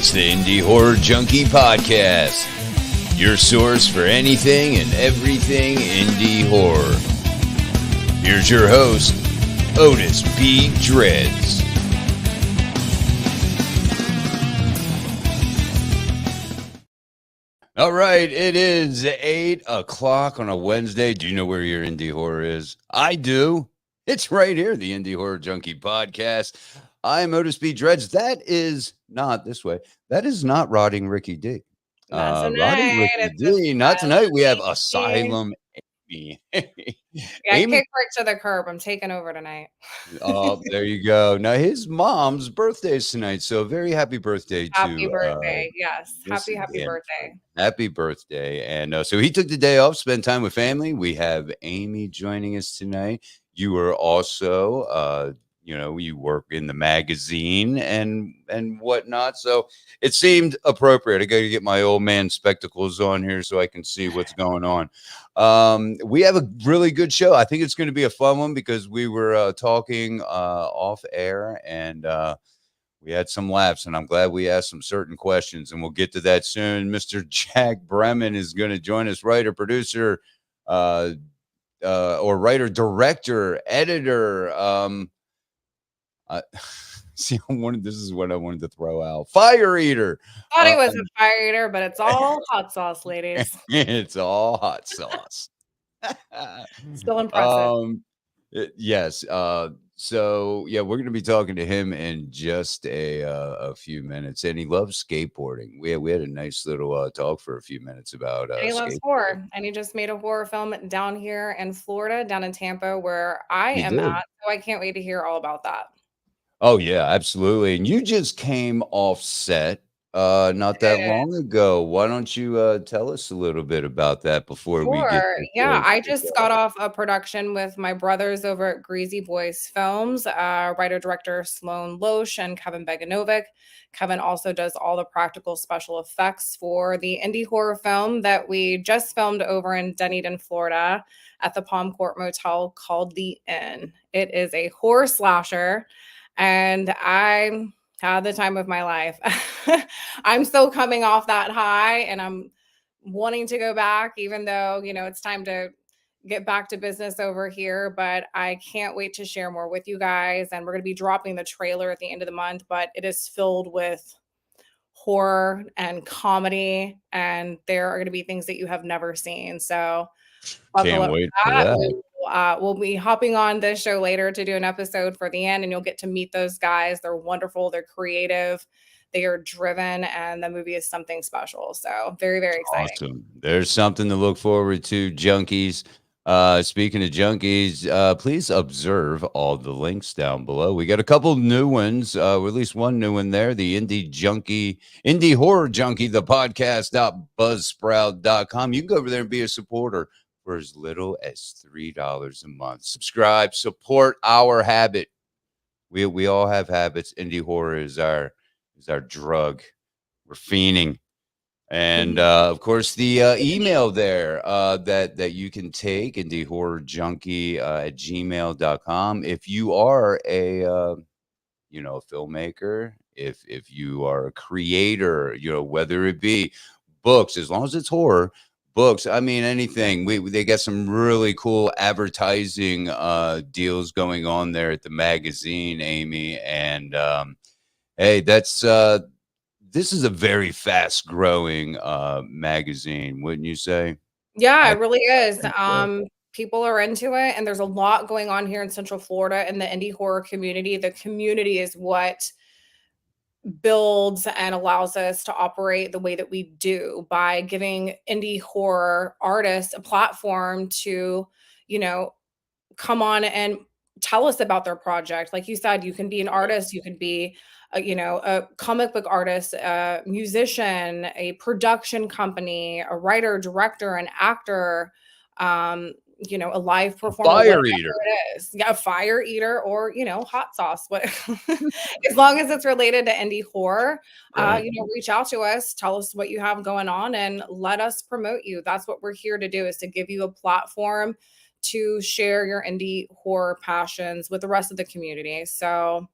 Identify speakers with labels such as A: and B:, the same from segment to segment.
A: It's the Indie Horror Junkie Podcast, your source for anything and everything indie horror. Here's your host, Otis B. Dreads. All right, it is 8 o'clock on a Wednesday. Do you know where your indie horror is? I do. It's right here, the Indie Horror Junkie Podcast. I'm Otis B. Dreads. That is not this way. That is not Rotting Ricky D.
B: Not tonight.
A: Rotting Ricky
B: It's
A: D. Not tonight. We have
B: Amy.
A: Asylum Amy.
B: Yeah,
A: Amy.
B: kick right to the curb. I'm taking over tonight.
A: Oh, there you go. Now his mom's birthday is tonight, so very happy birthday to
B: Happy birthday. Yes. Happy birthday.
A: Happy birthday. And so he took the day off, spent time with family. We have Amy joining us tonight. You are also you work in the magazine and whatnot. So it seemed appropriate. I got to get my old man spectacles on here so I can see what's going on. We have a really good show. I think it's going to be a fun one because we were talking off air and we had some laughs, and I'm glad we asked some certain questions, and we'll get to that soon. Mr. Jack Bremen is going to join us, writer, producer, or writer, director, editor. This is what I wanted to throw out. Fire eater.
B: Thought he was a fire eater, but it's all hot sauce, ladies.
A: It's all hot sauce.
B: Still impressive.
A: Yes. So yeah, we're going to be talking to him in just a few minutes, and he loves skateboarding. We had a nice little talk for a few minutes about.
B: And he loves horror, and he just made a horror film down here in Florida, down in Tampa, where I am at. So I can't wait to hear all about that.
A: Oh yeah, absolutely. And you just came off set not that long ago. Why don't you tell us a little bit about that before we get
B: yeah, I just got off a production with my brothers over at Greasy Boys Films, writer-director Sloan Loesch and Kevin Beganovic. Kevin also does all the practical special effects for the indie horror film that we just filmed over in Dunedin, Florida at the Palm Court Motel called The Inn. It is a horror slasher, and I had the time of my life. I'm still coming off that high, and I'm wanting to go back, even though, it's time to get back to business over here. But I can't wait to share more with you guys. And we're going to be dropping the trailer at the end of the month, but it is filled with horror and comedy, and there are going to be things that you have never seen. So
A: can't wait for that.
B: We'll be hopping on this show later to do an episode for the end, and you'll get to meet those guys. They're wonderful. They're creative. They are driven, and the movie is something special. So very, very exciting.
A: Awesome. There's something to look forward to, junkies. Speaking of junkies, please observe all the links down below. We got a couple new ones, or at least one new one there. The Indie Horror Junkie, the podcast.buzzsprout.com. You can go over there and be a supporter for as little as $3 a month. Subscribe, support our habit. We all have habits. Indie horror is our drug. We're fiending. And of course, the email there that you can take, indiehorrorjunkie at gmail.com. If you are a filmmaker, if you are a creator, whether it be books, as long as it's horror, books, I mean anything. They got some really cool advertising deals going on there at the magazine, Amy. And hey, this is a very fast growing magazine, wouldn't you say?
B: Yeah, it really is. People are into it, and there's a lot going on here in Central Florida in the indie horror community. The community is what builds and allows us to operate the way that we do, by giving indie horror artists a platform to, come on and tell us about their project. Like you said, you can be an artist, you can be a comic book artist, a musician, a production company, a writer, director, an actor, a live performer,
A: fire eater.
B: It is. Yeah, a fire eater, or hot sauce. What as long as it's related to indie horror,
A: Right.
B: Reach out to us, tell us what you have going on, and let us promote you. That's what we're here to do, is to give you a platform to share your indie horror passions with the rest of the community. So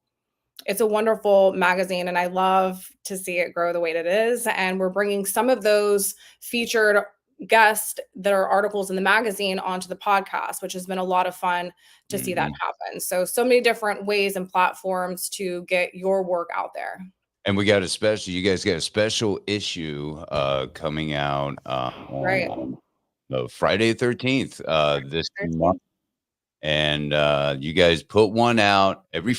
B: It's a wonderful magazine, and I love to see it grow the way it is. And we're bringing some of those featured guests that are articles in the magazine onto the podcast, which has been a lot of fun to see that happen. So many different ways and platforms to get your work out there.
A: And we got a special, you guys got a special issue coming out
B: Right.
A: on Friday 13th this month.
B: 13th.
A: And you guys put one out every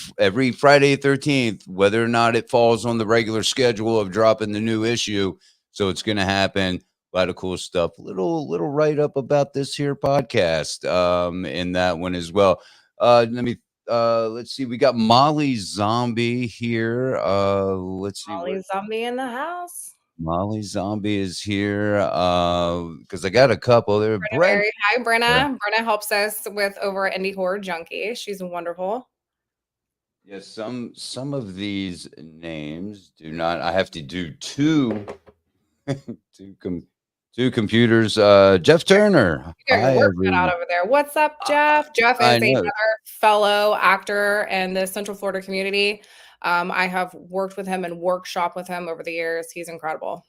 A: Friday 13th, whether or not it falls on the regular schedule of dropping the new issue. So it's going to happen. A lot of cool stuff. Little write up about this here podcast in that one as well. Let's see. We got Molly Zombie here. Let's see.
B: Molly Zombie in the house.
A: Molly Zombie is here because I got a couple there.
B: Hi, Brenna. Brenna helps us with over at Indie Horror Junkie. She's wonderful.
A: Yes, some of these names do not. I have to do two computers. Jeff Turner.
B: You got your work cut out over there. What's up, Jeff? Jeff is another fellow actor in the Central Florida community. I have worked with him and workshop with him over the years. He's incredible.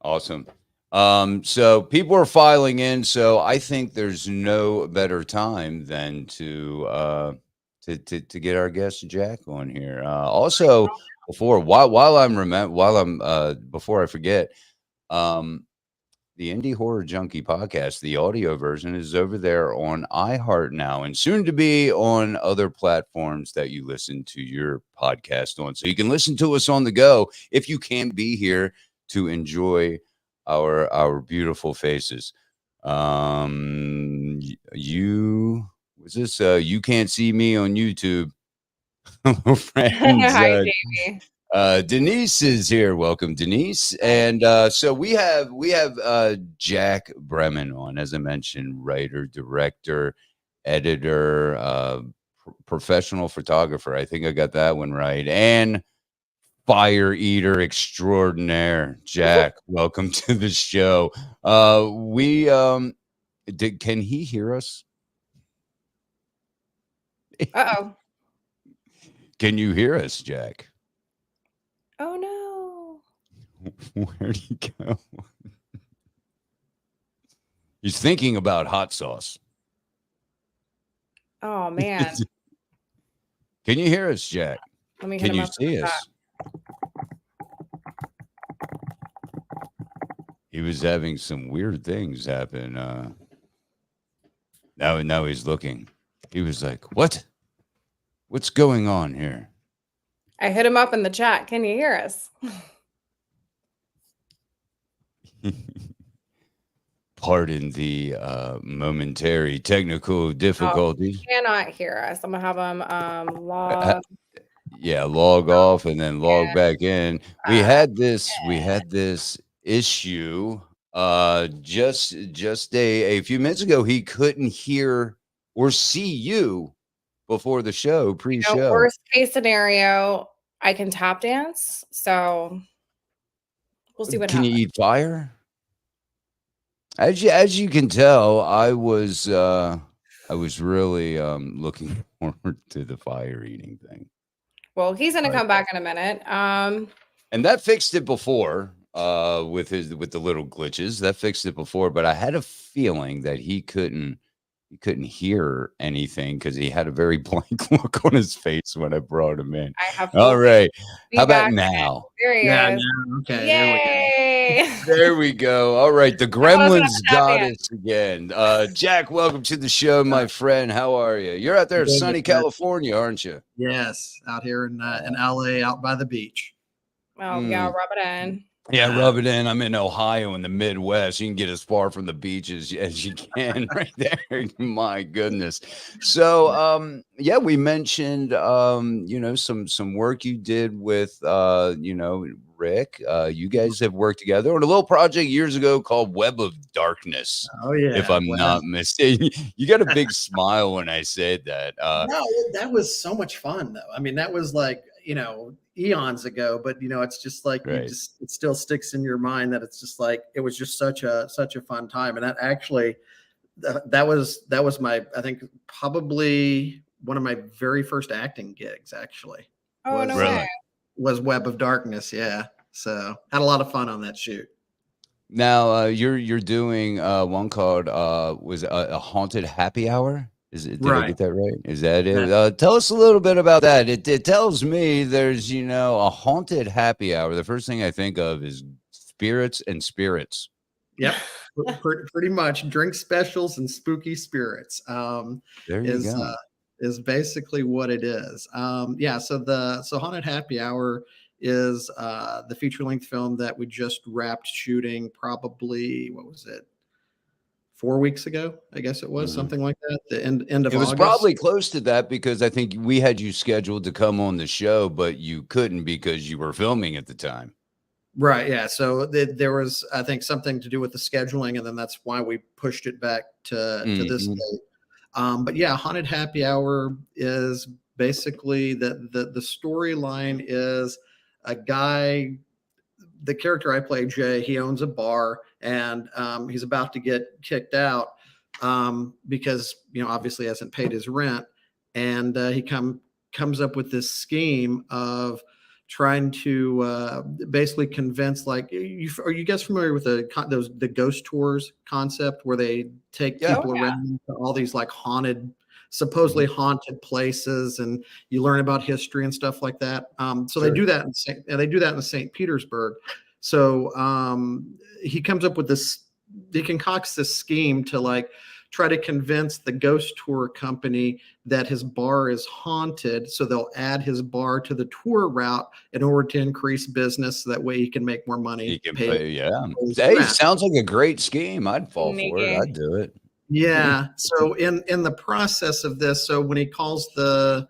A: Awesome. So people are filing in. So I think there's no better time than to get our guest Jack on here. Also, before I forget, the Indie Horror Junkie podcast, the audio version is over there on iHeart now and soon to be on other platforms that you listen to your podcast on. So you can listen to us on the go if you can't be here to enjoy our beautiful faces. You can't see me on YouTube. Friends,
B: hi, Jamie.
A: Denise is here. Welcome, Denise. And so we have Jack Bremen on, as I mentioned, writer, director, editor, professional photographer. I think I got that one right. And fire eater extraordinaire. Jack, welcome to the show. Can he hear us?
B: Uh-oh.
A: Can you hear us, Jack?
B: Oh no.
A: Where'd he go? He's thinking about hot sauce.
B: Oh man.
A: Can you hear us, Jack?
B: Let me
A: Can you see us? He was having some weird things happen. Now he's looking. He was like, "What? What's going on here?"
B: I hit him up in the chat. Can you hear us?
A: Pardon the momentary technical difficulties.
B: He cannot hear us. I'm gonna have him log.
A: Log off and then log back in. We had this issue just a few minutes ago. He couldn't hear or see you before the show, pre-show.
B: Worst case scenario, I can tap dance. So we'll see what happens.
A: Can you eat fire? As you can tell, I was really looking forward to the fire eating thing.
B: Well, he's gonna come back in a minute.
A: And that fixed it before with the little glitches. That fixed it before, but I had a feeling that he couldn't hear anything because he had a very blank look on his face when I brought him in. All right. How about now?
B: There he is.
C: Okay.
B: Yay.
A: There we go. All right. The gremlins got us again. Jack, welcome to the show, my friend. How are you? You're out there in sunny California, aren't you?
C: Yes. Out here in LA, out by the beach.
B: Oh, yeah. Rub it in.
A: Yeah, rub it in. I'm in Ohio in the Midwest. You can get as far from the beaches as you can right there. My goodness. So, we mentioned, some work you did with, Rick. You guys have worked together on a little project years ago called Web of Darkness.
C: Oh, yeah.
A: If I'm not mistaken. You got a big smile when I said that.
C: No, that was so much fun, though. I mean, that was like, eons ago, but it's just like it still sticks in your mind that it's just like it was just such a fun time. And that actually that was my, I think, probably one of my very first acting gigs, actually.
B: Oh, no
A: Really?
B: way.
C: Was Web of Darkness. Yeah. So had a lot of fun on that shoot.
A: Now you're doing one called was a haunted happy hour. Is it? Did I
C: Right.
A: get that right? Is that it? Tell us a little bit about that. It tells me there's a haunted happy hour. The first thing I think of is spirits and spirits.
C: Yep. Pretty much drink specials and spooky spirits.
A: There you go.
C: Is basically what it is. Yeah. So Haunted Happy Hour is the feature length film that we just wrapped shooting. Probably what was it? 4 weeks ago, I guess it was something like that. The end of August.
A: It was probably close to that because I think we had you scheduled to come on the show, but you couldn't because you were filming at the time.
C: Right. Yeah. So there was, I think, something to do with the scheduling, and then that's why we pushed it back to this date. But yeah, Haunted Happy Hour is basically the storyline is a guy. The character I play, Jay, he owns a bar, and he's about to get kicked out because obviously hasn't paid his rent, and he comes up with this scheme of trying to basically convince, like, are you guys familiar with the ghost tours concept where they take people around to all these like supposedly haunted places, and you learn about history and stuff like that. So they do that in St. Petersburg. So he comes up with this, he concocts this scheme to like try to convince the ghost tour company that his bar is haunted. So they'll add his bar to the tour route in order to increase business. So that way he can make more money.
A: He can pay. Yeah. Hey, sounds like a great scheme. I'd fall for it. I'd do it.
C: Yeah. So in the process of this, so when he calls the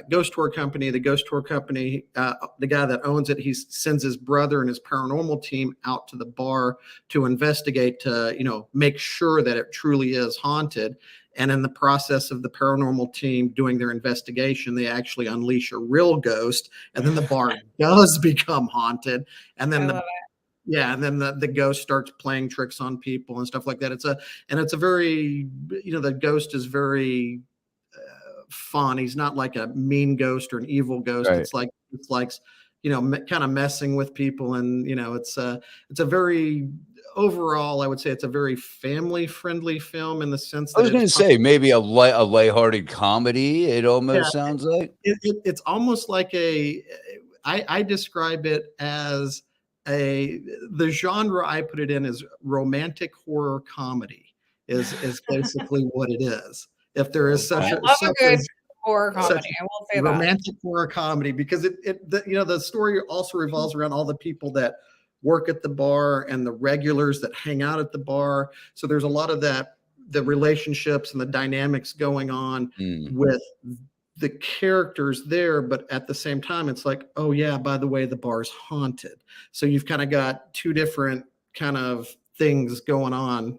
C: ghost tour company, the guy that owns it, he sends his brother and his paranormal team out to the bar to investigate, to make sure that it truly is haunted. And in the process of the paranormal team doing their investigation, they actually unleash a real ghost, and then the bar does become haunted. And then the ghost starts playing tricks on people and stuff like that. It's a very, the ghost is very fun. He's not like a mean ghost or an evil ghost. Right. It's like kind of messing with people, and it's a very, overall, I would say it's a very family friendly film in the sense that
A: I was going to say maybe a lighthearted comedy. It almost sounds like
C: it's almost like I describe it as the genre I put it in is romantic horror comedy is basically what it is. If there is such
B: a good horror comedy, I will say
C: romantic horror comedy, because the story also revolves around all the people that work at the bar and the regulars that hang out at the bar. So there's a lot of that, the relationships and the dynamics going on with the characters there, but at the same time, it's like, oh yeah, by the way, the bar's haunted. So you've kind of got two different kind of things going on,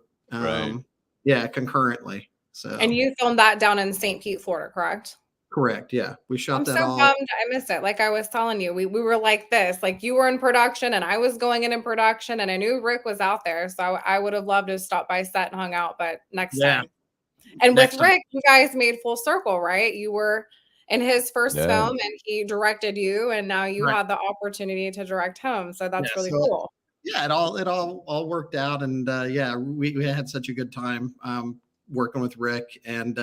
C: concurrently. So,
B: and you filmed that down in St. Pete, Florida, correct?
C: Correct. Yeah, we shot that.
B: I'm so bummed I missed it. Like I was telling you, we were like this. Like you were in production, and I was going in production, and I knew Rick was out there, so I would have loved to stop by set and hung out. But next time. And with Rick, you guys made full circle, right? You were in his first film, and he directed you, and now you had the opportunity to direct him. So that's really cool.
C: Yeah, it all worked out, and we had such a good time working with Rick. And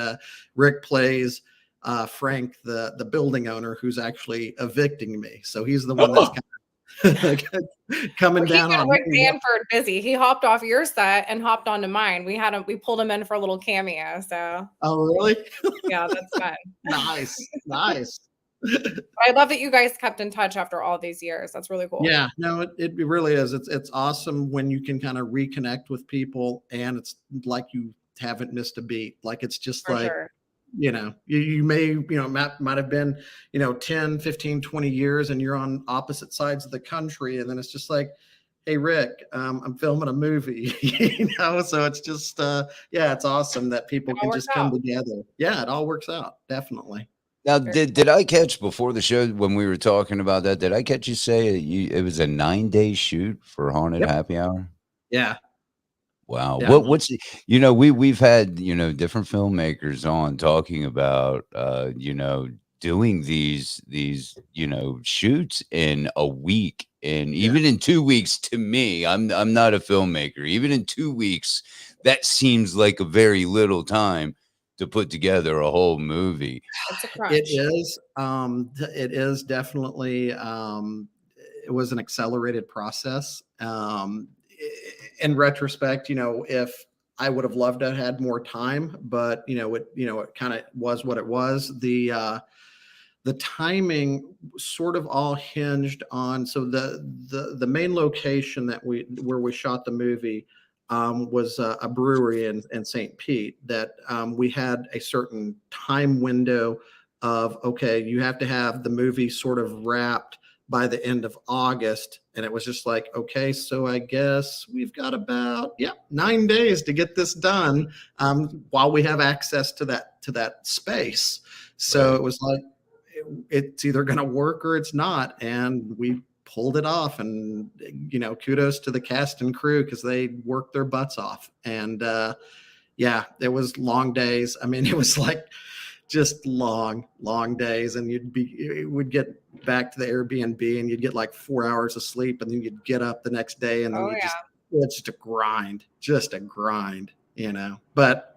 C: Rick plays Frank, the building owner, who's actually evicting me. So he's the one that's kind of coming down on
B: Rick Danford busy. He hopped off your set and hopped onto mine. We pulled him in for a little cameo. So
C: really?
B: Yeah, that's fun.
C: Nice.
B: I love that you guys kept in touch after all these years. That's really cool.
C: Yeah, no, it really is. It's awesome when you can kind of reconnect with people, and it's like you haven't missed a beat. Like it's just for like sure. You may might have been 10, 15, 20 years, and you're on opposite sides of the country, and then it's just like, hey Rick, I'm filming a movie. So it's just it's awesome that people can just come together. Yeah, it all works out, definitely.
A: Now, did I catch before the show when we were talking about that? Did I catch you say it was a 9-day shoot for Haunted Happy Hour?
C: Yeah.
A: Wow. Yeah. What's we've had different filmmakers on talking about doing these shoots in a week, and even in 2 weeks, to me, I'm not a filmmaker. Even in 2 weeks, that seems like a very little time to put together a whole movie.
B: It's a crunch.
C: It is. It is definitely. It was an accelerated process. In retrospect, if I would have loved to have had more time, but it kind of was what it was. The timing sort of all hinged on, so the main location where we shot the movie was a brewery in St. Pete that we had a certain time window of, okay, you have to have the movie sort of wrapped by the end of August. And it was just like, okay, so I guess we've got about 9 days to get this done while we have access to that space. So It was like, it's either going to work or it's not. And we pulled it off, and, kudos to the cast and crew, because they worked their butts off. And it was long days. I mean, it was like just long days, and would get back to the Airbnb and you'd get like 4 hours of sleep, and then you'd get up the next day, and then it's just a grind, but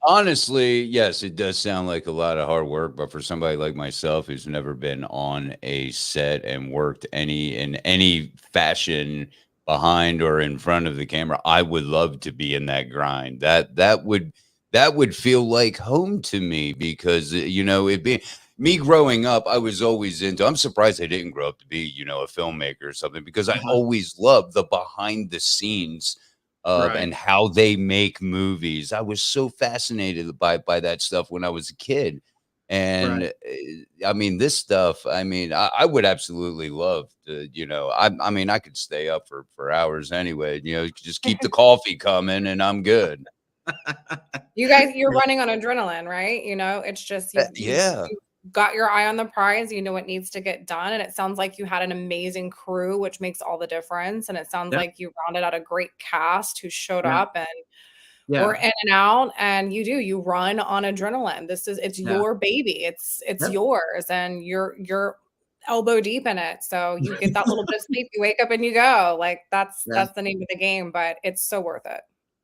A: honestly, yes, it does sound like a lot of hard work, but for somebody like myself who's never been on a set and worked in any fashion behind or in front of the camera, I would love to be in that grind. That would feel like home to me, because it'd be me growing up. I was always I'm surprised I didn't grow up to be a filmmaker or something, because I always loved the behind the scenes and how they make movies. I was so fascinated by that stuff when I was a kid. And I mean, this stuff, I would absolutely love to, I could stay up for hours anyway, just keep the coffee coming and I'm good.
B: You're running on adrenaline, right? It's just, you got your eye on the prize, what needs to get done. And it sounds like you had an amazing crew, which makes all the difference. And it sounds like you rounded out a great cast who showed up and were in and out. And you run on adrenaline. It's your baby. It's yours, and you're elbow deep in it. So you get that little bit of sleep, you wake up and you go. Like that's the name of the game, but it's so worth it.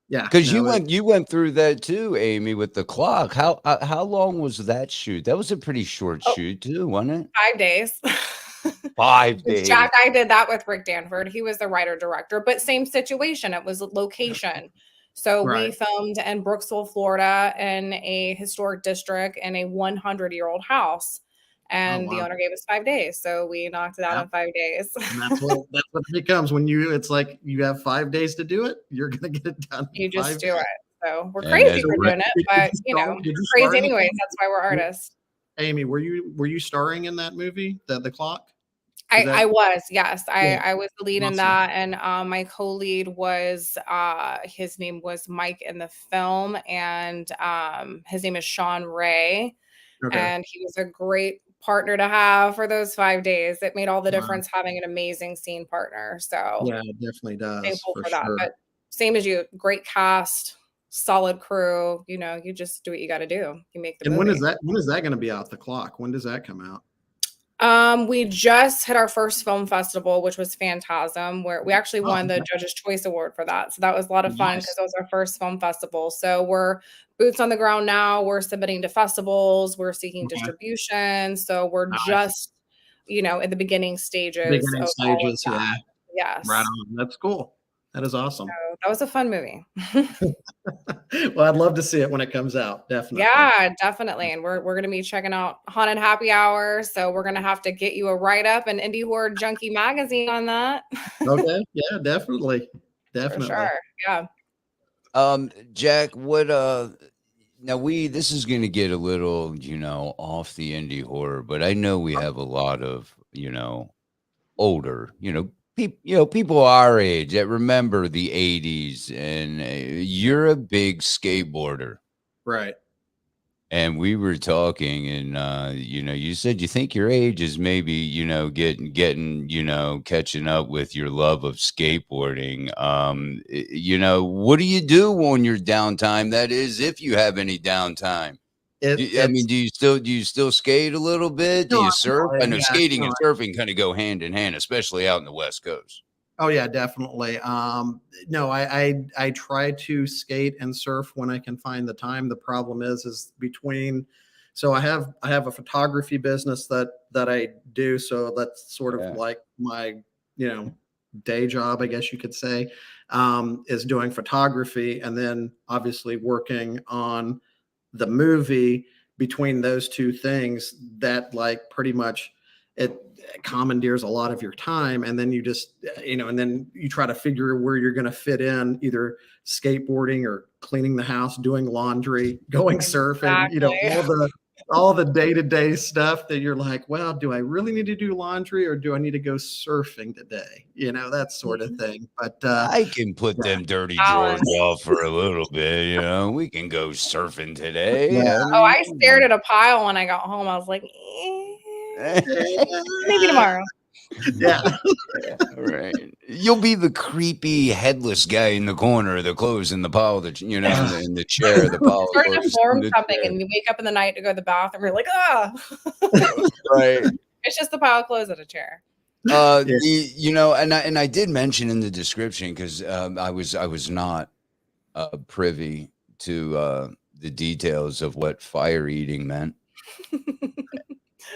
A: Yeah, because you went through that too, Amy, with the clock. How long was that shoot? That was a pretty short shoot too, wasn't it?
B: 5 days.
A: 5 days.
B: Jack, I did that with Rick Danford. He was the writer director, but same situation. It was a location. So we filmed in Brooksville, Florida, in a historic district in a 100-year-old house. And the owner gave us 5 days. So we knocked it out in 5 days.
C: And that's what it becomes when it's like you have 5 days to do it. You're going to get it done.
B: You just do it. So we're crazy for doing it, but crazy anyways. That's why we're artists.
C: Amy, were you starring in that movie, The Clock?
B: I was, yes. I was the lead in that. And my co-lead was, his name was Mike in the film. And his name is Sean Ray. Okay. And he was a great partner to have for those 5 days. It made all the difference having an amazing scene partner. So
C: yeah, it definitely does.
B: Thankful for that. But same as you, great cast, solid crew. You just do what you got to do. You make the movie.
C: When is that going to be out? The Clock. When does that come out?
B: We just hit our first film festival, which was Phantasm, where we actually won the Judges' Choice Award for that. So that was a lot of fun because that was our first film festival. So we're boots on the ground now. We're submitting to festivals. We're seeking distribution. So we're just, in the beginning stages.
C: Yeah.
B: Yes.
C: Right on. That's cool. That is awesome.
B: So that was a fun movie.
C: Well, I'd love to see it when it comes out. Definitely.
B: Yeah, definitely. And we're going to be checking out Haunted Happy Hour. So we're going to have to get you a write-up in Indie Horror Junkie magazine on that.
C: Okay. Yeah, definitely. Definitely.
B: For sure. Yeah.
A: Jack, what now this is going to get a little, off the indie horror, but I know we have a lot of, older, people our age that remember the 80s, and you're a big skateboarder.
C: Right.
A: And we were talking, and you said you think your age is maybe, getting catching up with your love of skateboarding. What do you do on your downtime? That is, if you have any downtime. I mean, do you still skate a little bit? Do
C: No,
A: you surf? I know
C: yeah,
A: skating
C: no,
A: and surfing kind of go hand in hand, especially out in the West Coast.
C: oh yeah, definitely. No, I try to skate and surf when I can find the time. The problem is between. So I have a photography business that I do. So that's sort of
A: Yeah.
C: like my day job, I guess you could say, is doing photography, and then obviously working on the movie. Between those two things, that like pretty much it commandeers a lot of your time, and then you just and then you try to figure where you're going to fit in, either skateboarding or cleaning the house, doing laundry, going surfing,
B: Exactly.
C: all the day-to-day stuff that you're like, well, do I really need to do laundry, or do I need to go surfing today, that sort of thing. But
A: I can put them dirty drawers
B: Balance.
A: off for a little bit. We can go surfing today.
C: yeah.
A: I
B: Oh,
A: mean,
B: I stared at a pile when I got home. I was like, maybe tomorrow.
C: Yeah.
A: Right. You'll be the creepy headless guy in the corner, the clothes in the pile, in the chair, the pile of
B: Starting to
A: clothes in
B: form
A: the
B: something,
A: chair.
B: and you wake up in the night to go to the bathroom. You're like, ah.
A: Right.
B: It's just the pile of clothes at a chair.
A: And I did mention in the description, because I was not privy to the details of what fire eating meant.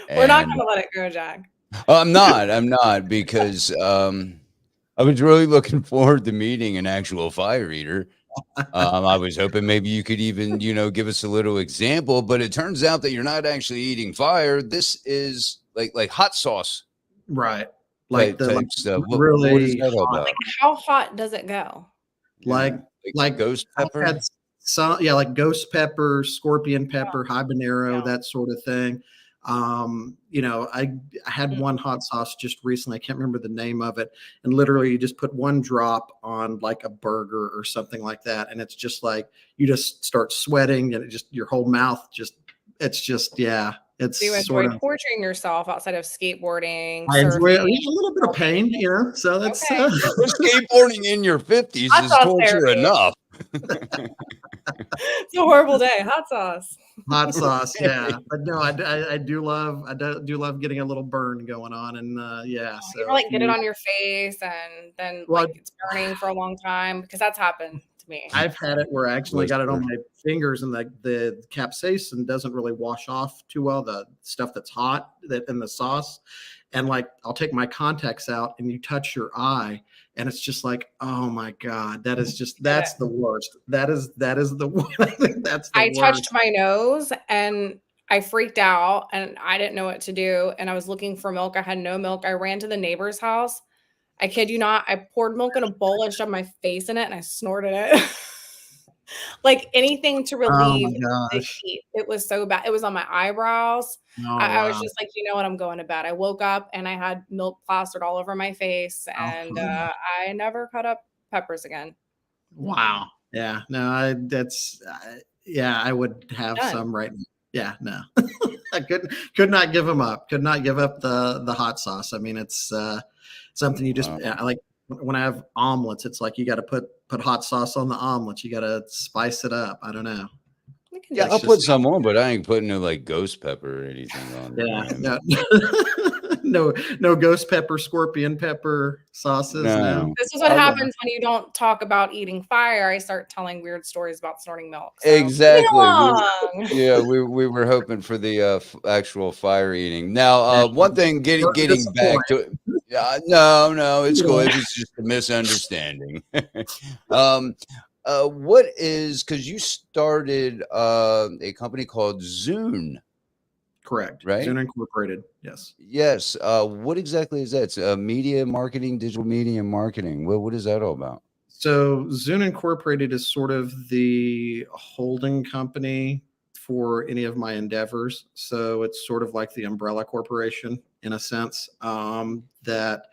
B: We're not going to let it go, Jack.
A: I'm not, because I was really looking forward to meeting an actual fire eater. I was hoping maybe you could even, give us a little example, but it turns out that you're not actually eating fire. This is like hot sauce.
C: Right. Like
A: type stuff.
C: really
A: what is that all about?
B: Like, how hot does it go?
C: Like
A: ghost pepper?
C: I've had like ghost pepper, scorpion pepper, habanero, that sort of thing. I had one hot sauce just recently. I can't remember the name of it. And literally you just put one drop on like a burger or something like that. And it's just like, you just start sweating, and your whole mouth it's
B: Do you
C: sort
B: enjoy
C: of
B: torturing yourself outside of skateboarding,
C: I enjoy
B: surfing?
C: a little bit of pain, so that's
B: Okay.
A: Skateboarding in your 50s
B: Hot
A: is
B: sauce
A: torture
B: therapy.
A: enough.
B: It's a horrible day. Hot sauce.
C: Hot sauce, yeah. But no, I do love getting a little burn going on, and so
B: you ever like get it on your face and then it's burning for a long time? Because that's happened to me.
C: I've had it where I actually got it on my fingers, and the capsaicin doesn't really wash off too well, the stuff that's hot in the sauce. And like, I'll take my contacts out, and you touch your eye, and it's just like, oh my God, that's the worst. That is the worst. I think that's the worst.
B: I touched my nose and I freaked out, and I didn't know what to do. And I was looking for milk. I had no milk. I ran to the neighbor's house. I kid you not. I poured milk in a bowl and shoved my face in it, and I snorted it. Like anything to relieve the heat. It was so bad. It was on my eyebrows. I was just like, you know what? I'm going to bed. I woke up and I had milk plastered all over my face, and I never cut up peppers again.
C: Wow. Yeah. No, I would have some right now. Yeah, no. I could not give them up. Could not give up the hot sauce. I mean, it's something you just like. When I have omelets, it's like you got to put hot sauce on the omelets. You got to spice it up. I don't know.
A: Yeah, I'll put some on, but I ain't putting no like ghost pepper or anything on.
C: Yeah, no ghost pepper, scorpion pepper sauces. No.
B: This is what happens when you don't talk about eating fire. I start telling weird stories about snorting milk. So
A: exactly. We were hoping for the actual fire eating. Now, one thing, getting back to it. No, it's cool. It was just a misunderstanding. What is, because you started a company called Zoon.
C: Correct.
A: Right.
C: Zoon Incorporated. Yes.
A: Yes. What exactly is that? It's media marketing, digital media marketing. What is that all about?
C: So Zoon Incorporated is sort of the holding company for any of my endeavors. So it's sort of like the umbrella corporation in a sense, that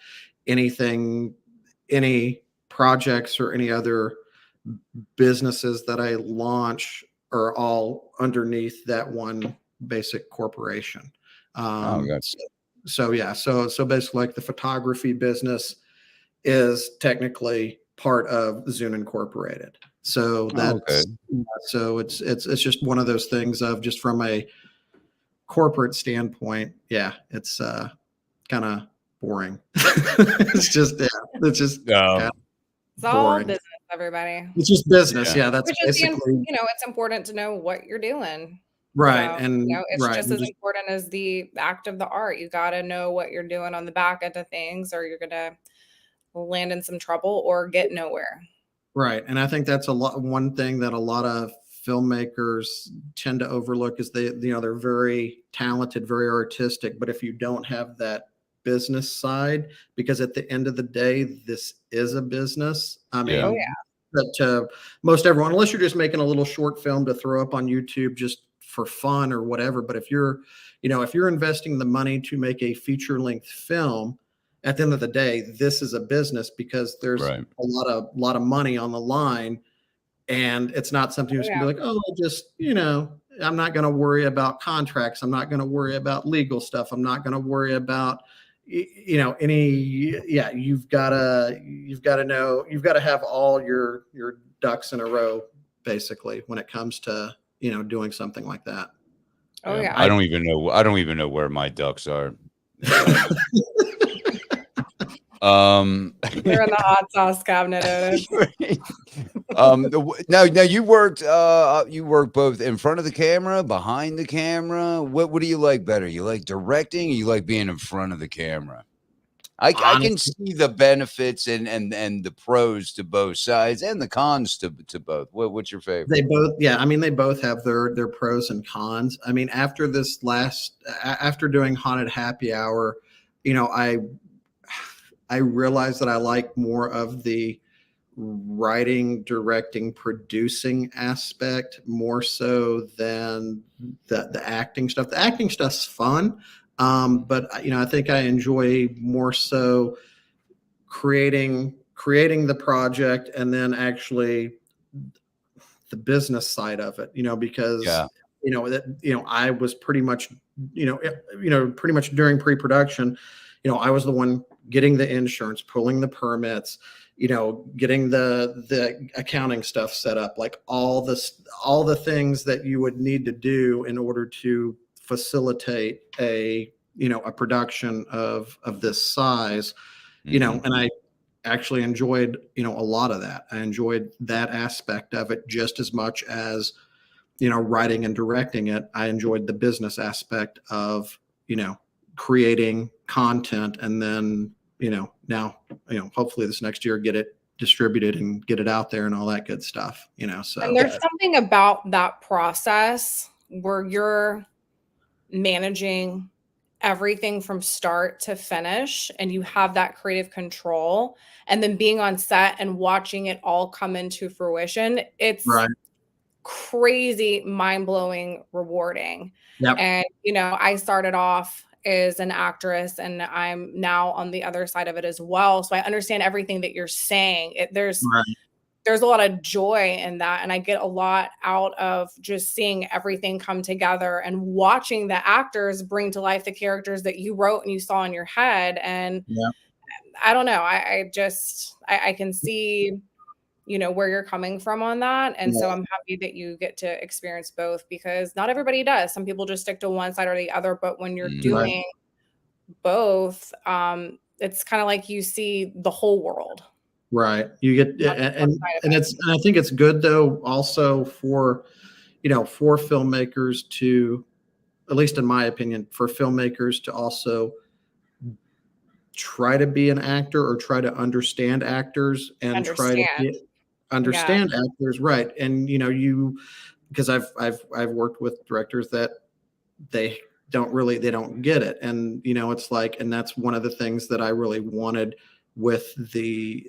C: any projects or any other businesses that I launch are all underneath that one basic corporation. So basically, like the photography business is technically part of Zoon Incorporated. So that's
A: okay.
C: so it's just one of those things of just from a corporate standpoint. Yeah, it's kind of boring. It's just it's just kinda
B: it's all
C: boring.
B: business, everybody.
C: It's just business.
A: Yeah.
C: Yeah, that's
B: Which is,
C: basically
B: it's important to know what you're doing.
C: right.
B: So,
C: And
B: it's
C: right.
B: just
C: And
B: as
C: just
B: important as the act of the art. You got to know what you're doing on the back end of things, or you're going to land in some trouble or get nowhere.
C: right. And I think that's one thing that a lot of filmmakers tend to overlook is they're very talented, very artistic, but if you don't have that business side, because at the end of the day, this is a business. I
A: Yeah.
B: Oh,
C: mean,
B: yeah.
C: that most everyone, unless you're just making a little short film to throw up on YouTube just for fun or whatever. But if you're investing the money to make a feature length film, at the end of the day, this is a business because there's
A: Right.
C: a lot of money on the line, and it's not something
B: Oh,
C: you can
B: yeah.
C: be like, oh, just I'm not going to worry about contracts. I'm not going to worry about legal stuff. I'm not going to worry about you've got to have all your ducks in a row basically when it comes to doing something like that.
B: Oh,
A: Yeah.
B: yeah.
A: I don't even know where my ducks are.
B: They're in the hot sauce cabinet, Otis.
A: Now you worked both in front of the camera, behind the camera. What do you like better? You like directing, or you like being in front of the camera? I can see the benefits and the pros to both sides and the cons to both. What's your favorite?
C: They both, yeah. I mean, they both have their pros and cons. I mean, after doing Haunted Happy Hour, I realized that I like more of the writing, directing, producing aspect more so than the acting stuff. The acting stuff's fun, but I think I enjoy more so creating the project and then actually the business side of it. Because I was pretty much pretty much during pre-production. I was the one getting the insurance, pulling the permits, getting the accounting stuff set up, like all the things that you would need to do in order to facilitate a production of this size, and I actually enjoyed, a lot of that. I enjoyed that aspect of it just as much as, writing and directing it. I enjoyed the business aspect of, creating content and then, now, hopefully this next year, get it distributed and get it out there and all that good stuff, so.
B: And there's something about that process where you're managing everything from start to finish and you have that creative control, and then being on set and watching it all come into fruition. It's
C: right.
B: Crazy, mind-blowing, rewarding.
C: Yep.
B: And I started off as an actress and I'm now on the other side of it as well, so I understand everything that you're saying. There's a lot of joy in that, and I get a lot out of just seeing everything come together and watching the actors bring to life the characters that you wrote and you saw in your head. And I don't know, I can see where you're coming from on that. And so I'm happy that you get to experience both, because not everybody does. Some people just stick to one side or the other, but when you're doing both, it's kind of like you see the whole world.
C: Right. You get, and I think it's good though, also for filmmakers to, at least in my opinion, for filmmakers to also try to be an actor or try to understand actors and try to understand actors. Right. And, because I've worked with directors that they don't get it. And, it's like, and that's one of the things that I really wanted with the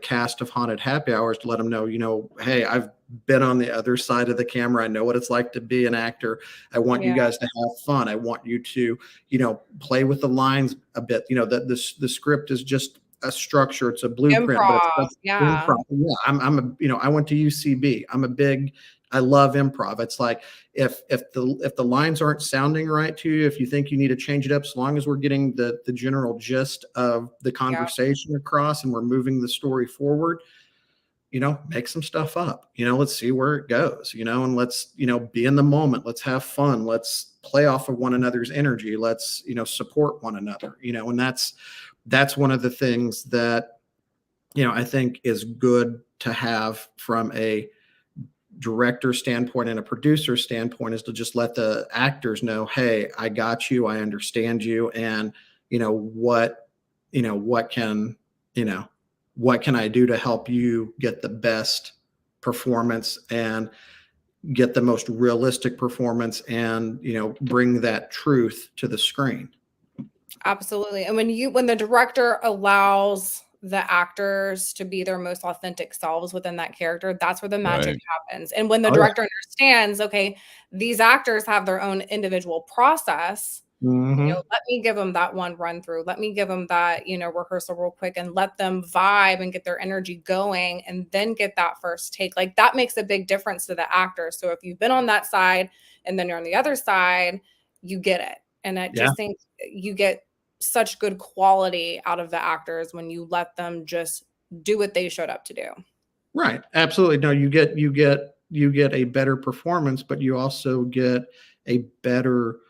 C: cast of Haunted Happy Hours, to let them know, hey, I've been on the other side of the camera. I know what it's like to be an actor. I want you guys to have fun. I want you to, play with the lines a bit. That the script is just a structure. It's a blueprint.
B: Improv.
C: But it's improv. Yeah. I went to UCB. I love improv. It's like, if the lines aren't sounding right to you, if you think you need to change it up, as long as we're getting the general gist of the conversation across and we're moving the story forward, make some stuff up, let's see where it goes, and let's, be in the moment. Let's have fun. Let's play off of one another's energy. Let's, support one another, and that's one of the things that, I think is good to have from a director standpoint and a producer standpoint, is to just let the actors know, hey, I got you, I understand you. And, what can I do to help you get the best performance and get the most realistic performance and, bring that truth to the screen.
B: Absolutely. And when the director allows the actors to be their most authentic selves within that character, that's where the magic happens. And when the director understands, okay, these actors have their own individual process, let me give them that one run through. Let me give them that, rehearsal real quick, and let them vibe and get their energy going, and then get that first take. Like, that makes a big difference to the actor. So if you've been on that side and then you're on the other side, you get it. And I just think you get such good quality out of the actors when you let them just do what they showed up to do.
C: Right. Absolutely. No, you get a better performance, but you also get a better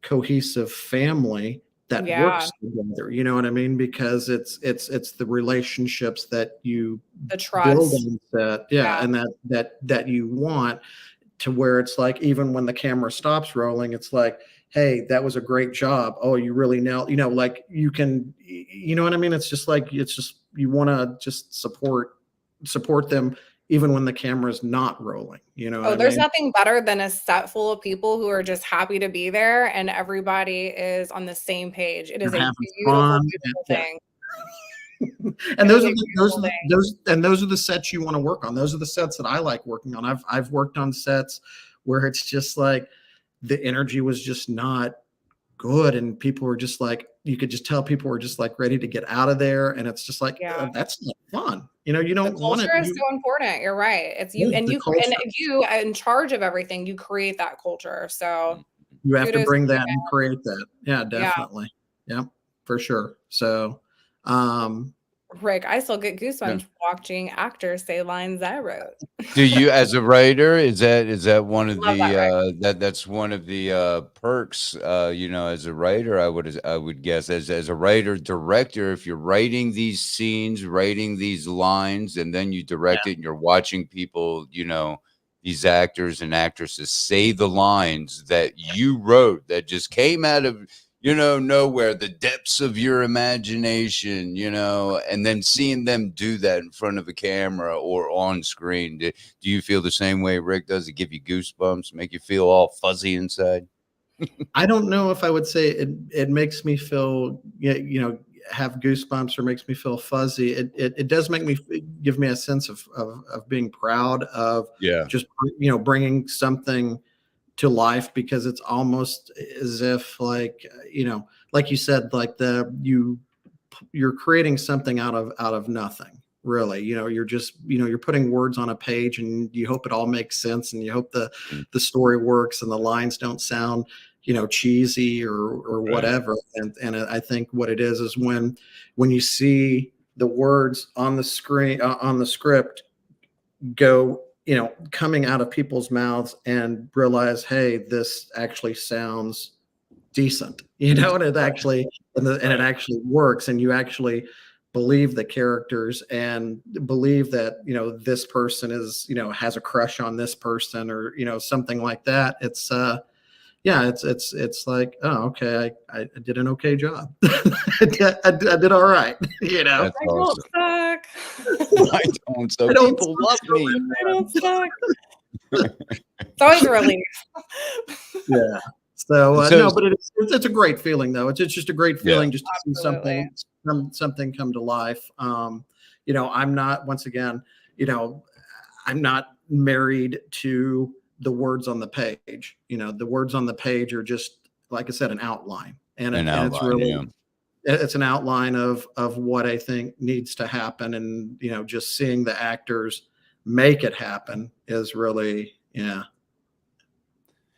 C: cohesive family that works together. You know what I mean? Because it's the relationships that you
B: the trust
C: build and that you want, to where it's like, even when the camera stops rolling, it's like, hey, that was a great job. Oh, you really nailed, like, you can, you know what I mean? It's just like, you want to just support them even when the camera's not rolling,
B: there's nothing better than a set full of people who are just happy to be there and everybody is on the same page. It is a beautiful thing.
C: And those are the sets you want to work on. Those are the sets that I like working on. I've worked on sets where it's just like the energy was just not good, and people were just like, you could just tell people were just like ready to get out of there, and it's just like, that's not fun. You don't want it.
B: Culture is so important. You're right. It's you, and you in charge of everything. You create that culture, so
C: you have to bring that and create that. Yeah, definitely. Yeah, for sure. So,
B: Rick, I still get goosebumps watching actors say lines I wrote.
A: Do you, as a writer, is that one of that's one of the perks? As a writer, I would guess, as a writer director, if you're writing these scenes, writing these lines, and then you direct it, and you're watching people, these actors and actresses say the lines that you wrote, that just came out of nowhere, the depths of your imagination, and then seeing them do that in front of a camera or on screen. Do you feel the same way Rick does? It give you goosebumps, make you feel all fuzzy inside?
C: I don't know if I would say it makes me feel, have goosebumps or makes me feel fuzzy. It does give me a sense of being proud of just, bringing something to life, because it's almost as if, like, like you said, like you're creating something out of nothing, really. You're just, you're putting words on a page, and you hope it all makes sense, and you hope the story works and the lines don't sound, cheesy or whatever. And I think what it is when you see the words on the screen, on the script, go, coming out of people's mouths, and realize, hey, this actually sounds decent, and it actually, and it actually works, and you actually believe the characters and believe that, this person is, has a crush on this person, or, something like that. It's it's like, oh, okay, I did an okay job. I did all right.
A: That's awesome.
B: I
A: don't suck. People love me.
B: I don't suck. It's always a relief.
C: Yeah. So no, but it's a great feeling, though. It's just a great feeling just to see something come to life. I'm not, once again, I'm not married to the words on the page. The words on the page are just, like I said, an outline, and it's really, it's an outline of what I think needs to happen. And, just seeing the actors make it happen is really, I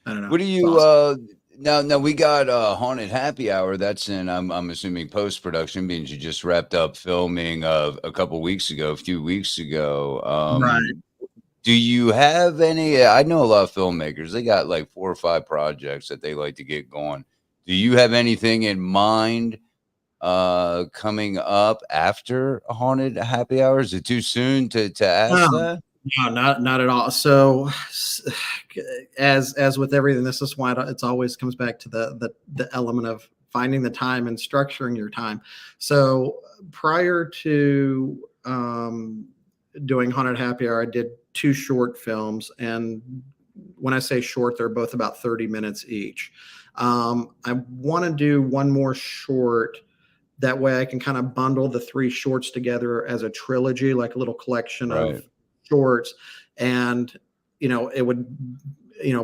C: don't know.
A: What do you,
C: awesome.
A: No, we got Haunted Happy Hour. That's in I'm assuming post production, means you just wrapped up filming a few weeks ago.
C: Right.
A: Do you have any? I know a lot of filmmakers. They got like 4 or 5 projects that they like to get going. Do you have anything in mind coming up after Haunted Happy Hour? Is it too soon to ask that?
C: No, not at all. So, as with everything, this is why it's always comes back to the element of finding the time and structuring your time. So, prior to doing Haunted Happy Hour, I did 2 short films, and when I say short, they're both about 30 minutes each. I want to do one more short. That way I can kind of bundle the 3 shorts together as a trilogy, like a little collection of shorts. And, it would,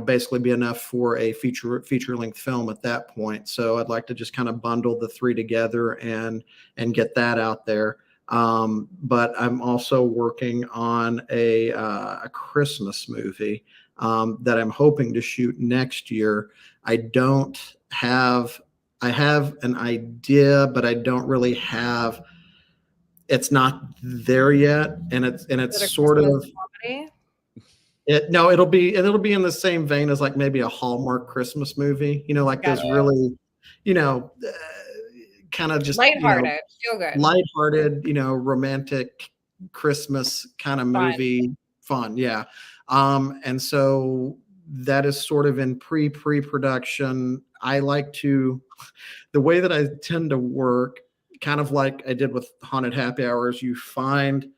C: basically be enough for a feature length film at that point. So I'd like to just kind of bundle the 3 together and get that out there. But I'm also working on a Christmas movie that I'm hoping to shoot next year. I have an idea, but I don't really have. It's not there yet, and it's sort of.
B: Comedy?
C: No, it'll be in the same vein as like maybe a Hallmark Christmas movie. Like those really, kind of just
B: lighthearted, feel good,
C: lighthearted, romantic Christmas kind of movie, fun, yeah. And so that is sort of in pre-production. I like to, the way that I tend to work, kind of like I did with Haunted Happy Hours, you find,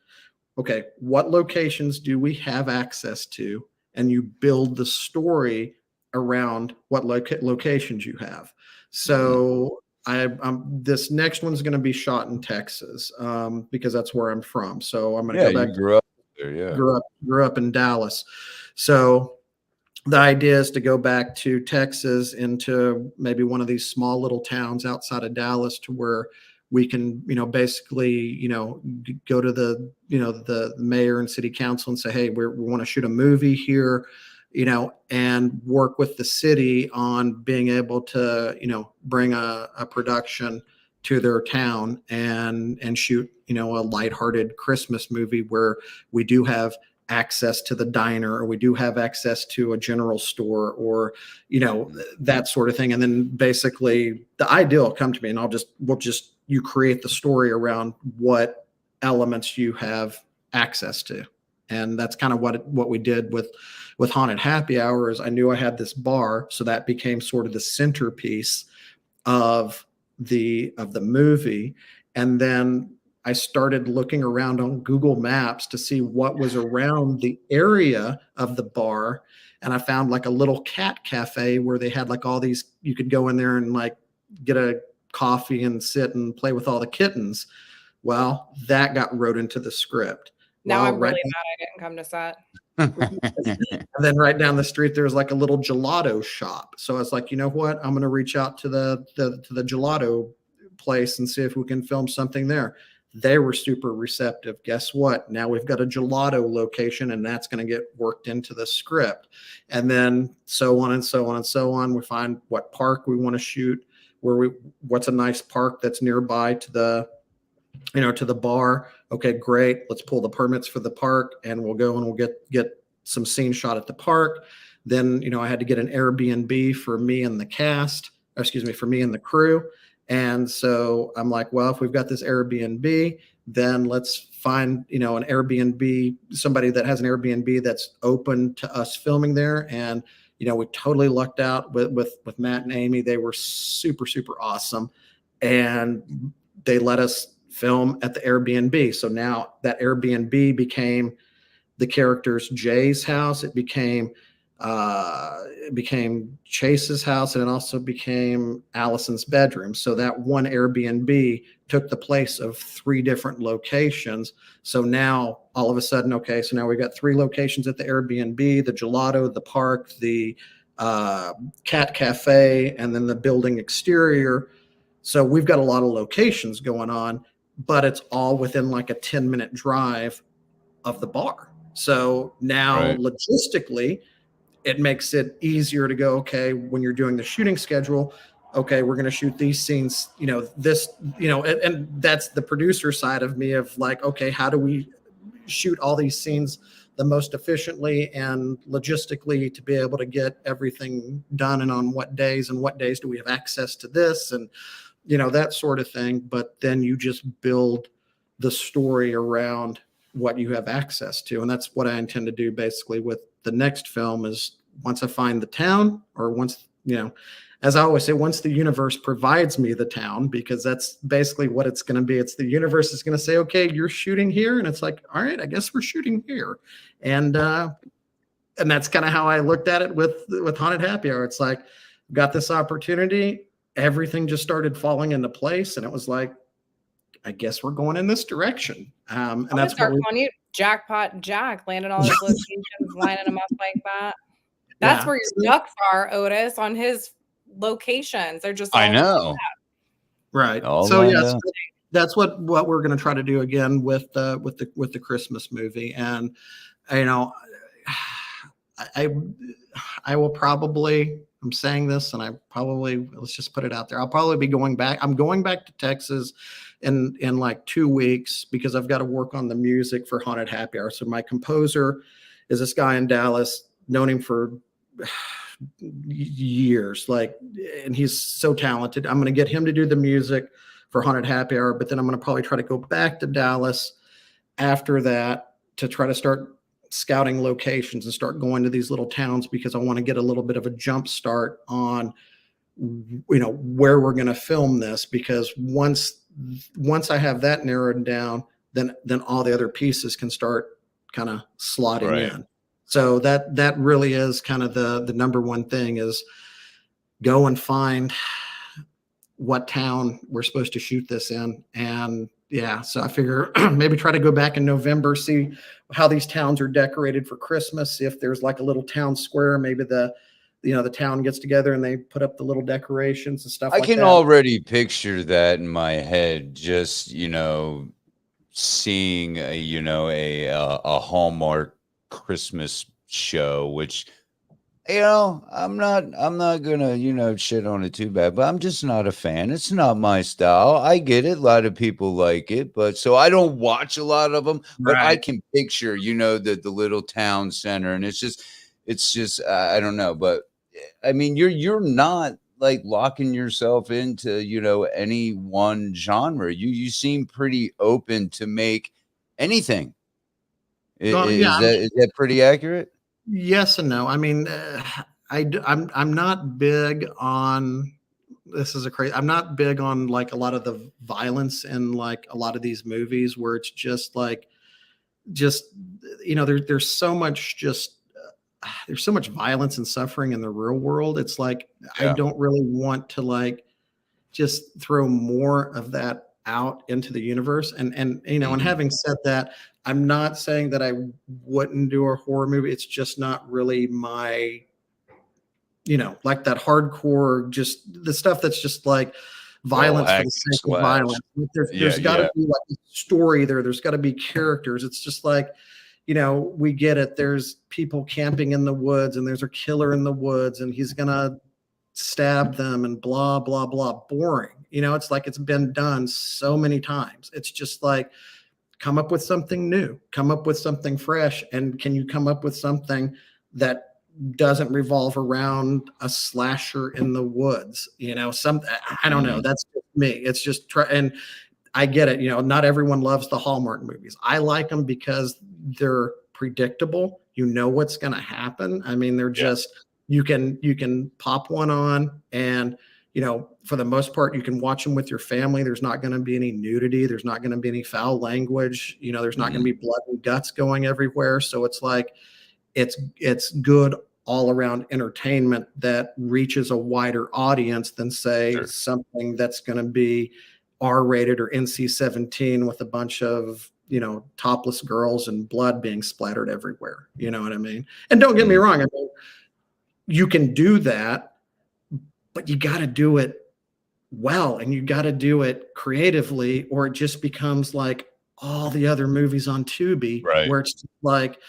C: okay, what locations do we have access to? And you build the story around what locations you have. So this next one's going to be shot in Texas because that's where I'm from. So I'm going to go back.
A: You grew up there, yeah.
C: Grew up in Dallas. So the idea is to go back to Texas, into maybe one of these small little towns outside of Dallas, to where we can, basically, go to the mayor and city council and say, hey, we want to shoot a movie here, and work with the city on being able to, bring a production to their town and shoot, a lighthearted Christmas movie where we do have access to the diner, or we do have access to a general store, or that sort of thing. And then basically the idea will come to me, and you create the story around what elements you have access to. And that's kind of what we did with Haunted Happy Hour. Is I knew I had this bar, so that became sort of the centerpiece of the movie. And then I started looking around on Google Maps to see what was around the area of the bar. And I found like a little cat cafe where they had like all these, you could go in there and like get a coffee and sit and play with all the kittens. Well, that got wrote into the script.
B: Now I'm really mad I didn't come to set.
C: And then right down the street, there's like a little gelato shop. So I was like, you know what? I'm going to reach out to the gelato place and see if we can film something there. They were super receptive. Guess what? Now we've got a gelato location, and that's going to get worked into the script. And then so on and so on and so on. We find what park we want to shoot, what's a nice park that's nearby to the bar. Okay, great. Let's pull the permits for the park, and we'll go and we'll get some scene shot at the park. Then, I had to get an Airbnb for me and the for me and the crew. And so I'm like, well, if we've got this Airbnb, then let's find, an Airbnb, somebody that has an Airbnb that's open to us filming there. And, we totally lucked out with Matt and Amy. They were super, super awesome. And they let us film at the Airbnb. So now that Airbnb became the character's Jay's house. It became Chase's house, and it also became Allison's bedroom. So that one Airbnb took the place of 3 different locations. So now all of a sudden, okay, so now we've got 3 locations at the Airbnb: the gelato, the park, the cat cafe, and then the building exterior. So we've got a lot of locations going on, but it's all within like a 10-minute drive of the bar. So now logistically, it makes it easier to go, okay, when you're doing the shooting schedule, okay, we're going to shoot these scenes, this, and that's the producer side of me of like, okay, how do we shoot all these scenes the most efficiently and logistically to be able to get everything done, and on what days do we have access to this, and that sort of thing. But then you just build the story around what you have access to, and that's what I intend to do basically with the next film. Is once I find the town, or once, as I always say, once the universe provides me the town, because that's basically what it's going to be. It's the universe is going to say, okay, you're shooting here. And it's like, all right, I guess we're shooting here. And that's kind of how I looked at it with Haunted Happy Hour. It's like, got this opportunity. Everything just started falling into place. And it was like, I guess we're going in this direction. And that's what we
B: Jackpot Jack landed all his locations, lining them up like that. That's where your ducks are, Otis, on his locations. They're just
A: I know,
C: right?
A: All
C: so yes, that's what we're going to try to do again with the Christmas movie. And I will probably, I'm saying this, and let's just put it out there, I'll probably be going back. I'm going back to Texas in like 2 weeks, because I've got to work on the music for Haunted Happy Hour. So my composer is this guy in Dallas, known him for years, and he's so talented. I'm going to get him to do the music for Haunted Happy Hour, but then I'm going to probably try to go back to Dallas after that to try to start scouting locations and start going to these little towns, because I want to get a little bit of a jump start on where we're going to film this, because once I have that narrowed down, then all the other pieces can start kind of slotting in. So that really is kind of the number one thing, is go and find what town we're supposed to shoot this in. And so I figure maybe try to go back in November, see how these towns are decorated for Christmas. See if there's like a little town square, maybe the town gets together and they put up the little decorations and stuff like that.
A: I can already picture that in my head, just, seeing a Hallmark Christmas show, which I'm not gonna shit on it too bad, but I'm just not a fan. It's not my style. I get it, a lot of people like it, but so I don't watch a lot of them. But I can picture the little town center, and it's just I don't know, but I mean, you're not like locking yourself into any one genre. You seem pretty open to make anything. Is that pretty accurate?
C: Yes and no. I mean, I'm not big on, I'm not big on like a lot of the violence in like a lot of these movies, where it's just like, there's so much there's so much violence and suffering in the real world. It's like, I don't really want to like just throw more of that out into the universe. And and having said that, I'm not saying that I wouldn't do a horror movie. It's just not really my, like that hardcore, just the stuff that's just like violence for the sake of violence. There's got to be like a story there. There's got to be characters. It's just like, we get it. There's people camping in the woods, and there's a killer in the woods, and he's going to stab them and blah, blah, blah. Boring. It's like, it's been done so many times. It's just like, come up with something new, come up with something fresh. And can you come up with something that doesn't revolve around a slasher in the woods? I don't know. That's just me. It's just and I get it. Not everyone loves the Hallmark movies. I like them because they're predictable. What's going to happen. I mean, they're just, you can pop one on, and for the most part, you can watch them with your family. There's not going to be any nudity. There's not going to be any foul language. There's not going to be blood and guts going everywhere. So it's like, it's good all around entertainment that reaches a wider audience than say something that's going to be R-rated or NC-17 with a bunch of, topless girls and blood being splattered everywhere. You know what I mean? And don't get me wrong. I mean, you can do that, but you got to do it well, and you got to do it creatively, or it just becomes like all the other movies on Tubi, where it's like,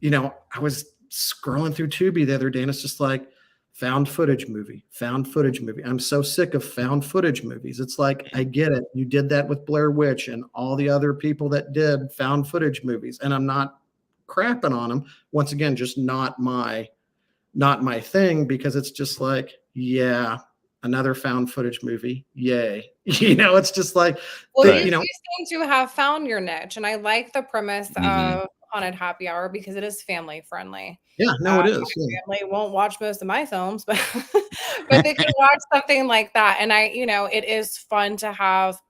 C: I was scrolling through Tubi the other day, and it's just like found footage movie. I'm so sick of found footage movies. It's like, I get it. You did that with Blair Witch and all the other people that did found footage movies, and I'm not crapping on them. Once again, just not my thing, because it's just like, yeah, another found footage movie. Yay. It's just like,
B: well, you seem to have found your niche, and I like the premise of Haunted Happy Hour because it is family friendly.
C: Yeah, no, it is.
B: My family won't watch most of my films, but but they can watch something like that. And it is fun to have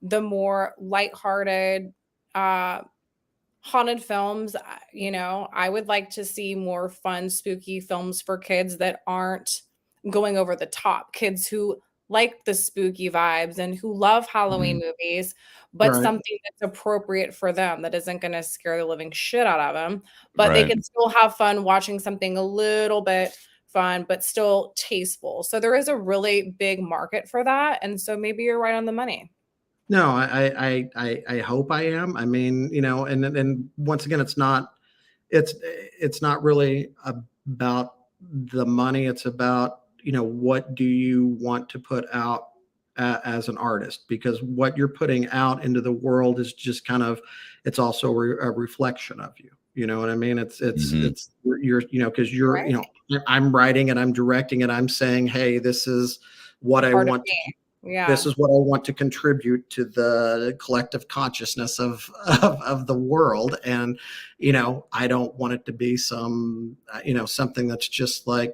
B: the more lighthearted haunted films. I would like to see more fun, spooky films for kids that aren't going over the top. Kids who like the spooky vibes and who love Halloween movies, but something that's appropriate for them, that isn't going to scare the living shit out of them, but they can still have fun watching something a little bit fun, but still tasteful. So there is a really big market for that. And so maybe you're right on the money.
C: No, I hope I am. I mean, and once again, it's not really about the money. It's about, what do you want to put out as an artist? Because what you're putting out into the world is just it's also a reflection of you. You know what I mean? It's you're, because you're, I'm writing and I'm directing and I'm saying, hey, this is what I want to do. Yeah. This is what I want to contribute to the collective consciousness of the world. And, I don't want it to be some, something that's just like,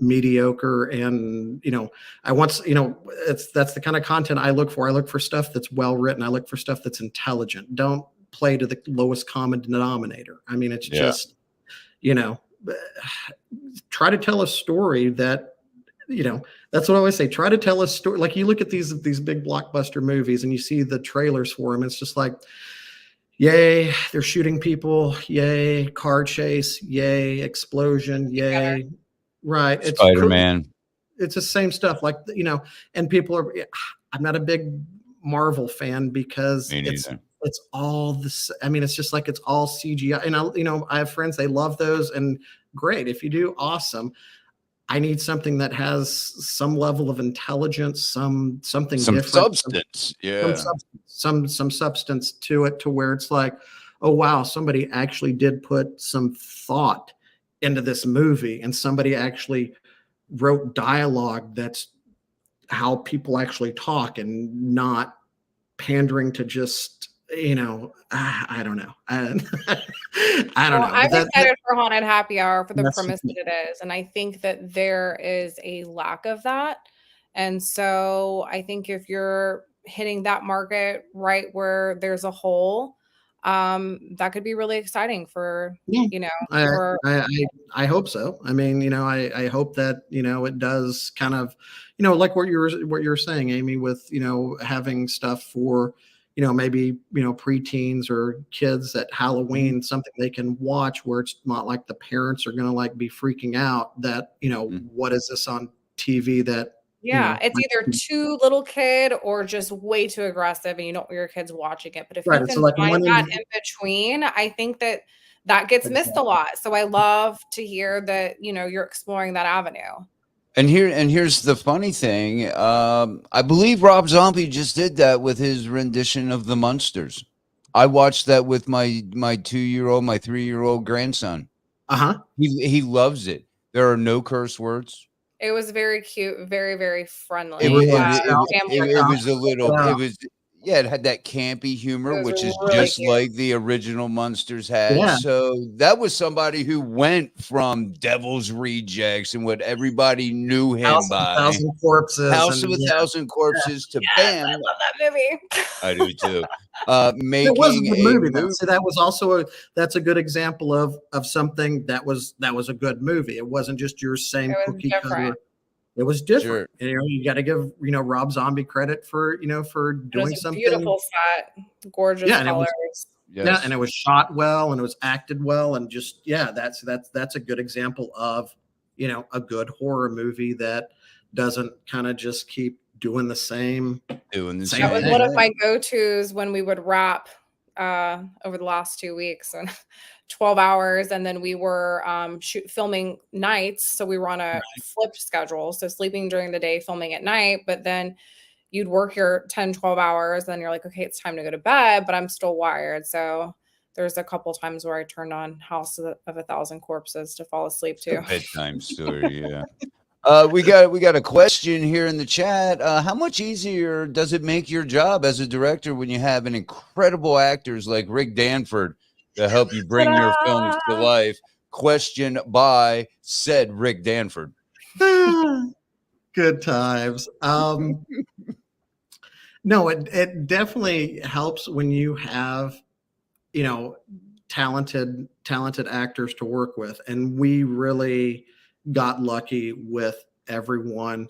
C: mediocre. And, that's the kind of content I look for. I look for stuff that's well written. I look for stuff that's intelligent. Don't play to the lowest common denominator. I mean, it's just, try to tell a story that, that's what I always say. Try to tell a story. Like, you look at these big blockbuster movies and you see the trailers for them. It's just like, yay, they're shooting people. Yay, car chase. Yay, explosion. Yay. Right. It's
A: Spider-Man.
C: It's the same stuff. Like, and people are, I'm not a big Marvel fan because it's all this. I mean, it's just like, it's all CGI. And I have friends, they love those, and great. If you do, awesome. I need something that has some level of intelligence, something different,
A: substance,
C: some substance to it, to where it's like, oh wow, somebody actually did put some thought into this movie, and somebody actually wrote dialogue that's how people actually talk, and not pandering to just, I don't know. I don't know.
B: I'm excited for Haunted Happy Hour for the premise that it is. And I think that there is a lack of that. And so I think if you're hitting that market right where there's a hole, that could be really exciting for,
C: I hope so. I mean, I hope that, it does kind of, like what you're saying, Amy, with, having stuff for, maybe, preteens or kids at Halloween, something they can watch where it's not like the parents are going to like be freaking out that, what is this on TV that,
B: it's either too little kid or just way too aggressive, and you don't want your kids watching it. But if you can find that in between, I think that gets missed a lot. So I love to hear that, you're exploring that avenue.
A: And here's the funny thing. I believe Rob Zombie just did that with his rendition of The Munsters. I watched that with my 2-year-old, my 3-year-old grandson. He loves it. There are no curse words.
B: It was very cute, very, very friendly.
A: It was a little. It was. Yeah, it had that campy humor, which is really just cute, like the original Munsters had. Yeah. So that was somebody who went from Devil's Rejects and what everybody knew him
C: House
A: by.
C: Of 1,000 Corpses.
A: House of 1,000 Corpses to Bam.
B: I love that movie.
A: I do too. Making
C: it was a good movie. So that was also that's a good example of something that was a good movie. It wasn't just your same cookie cutter. It was different. Sure. You got to give Rob Zombie credit for for doing something.
B: Beautiful set, gorgeous colors.
C: Yeah, and it was shot well, and it was acted well, and just that's a good example of a good horror movie that doesn't kind of just keep doing the same.
B: That was one of my go-tos when we would wrap over the last 2 weeks, and 12 hours. And then we were filming nights. So we were on a flipped schedule. So sleeping during the day, filming at night. But then you'd work your 10, 12 hours. Then you're like, okay, it's time to go to bed, but I'm still wired. So there's a couple times where I turned on House of a Thousand Corpses to fall asleep too.
A: Bedtime story, yeah. We got a question here in the chat. How much easier does it make your job as a director when you have an incredible actors like Rick Danford to help you bring your films to life? Question by said Rick Danford.
C: Good times. No, it definitely helps when you have, talented actors to work with. And we really got lucky with everyone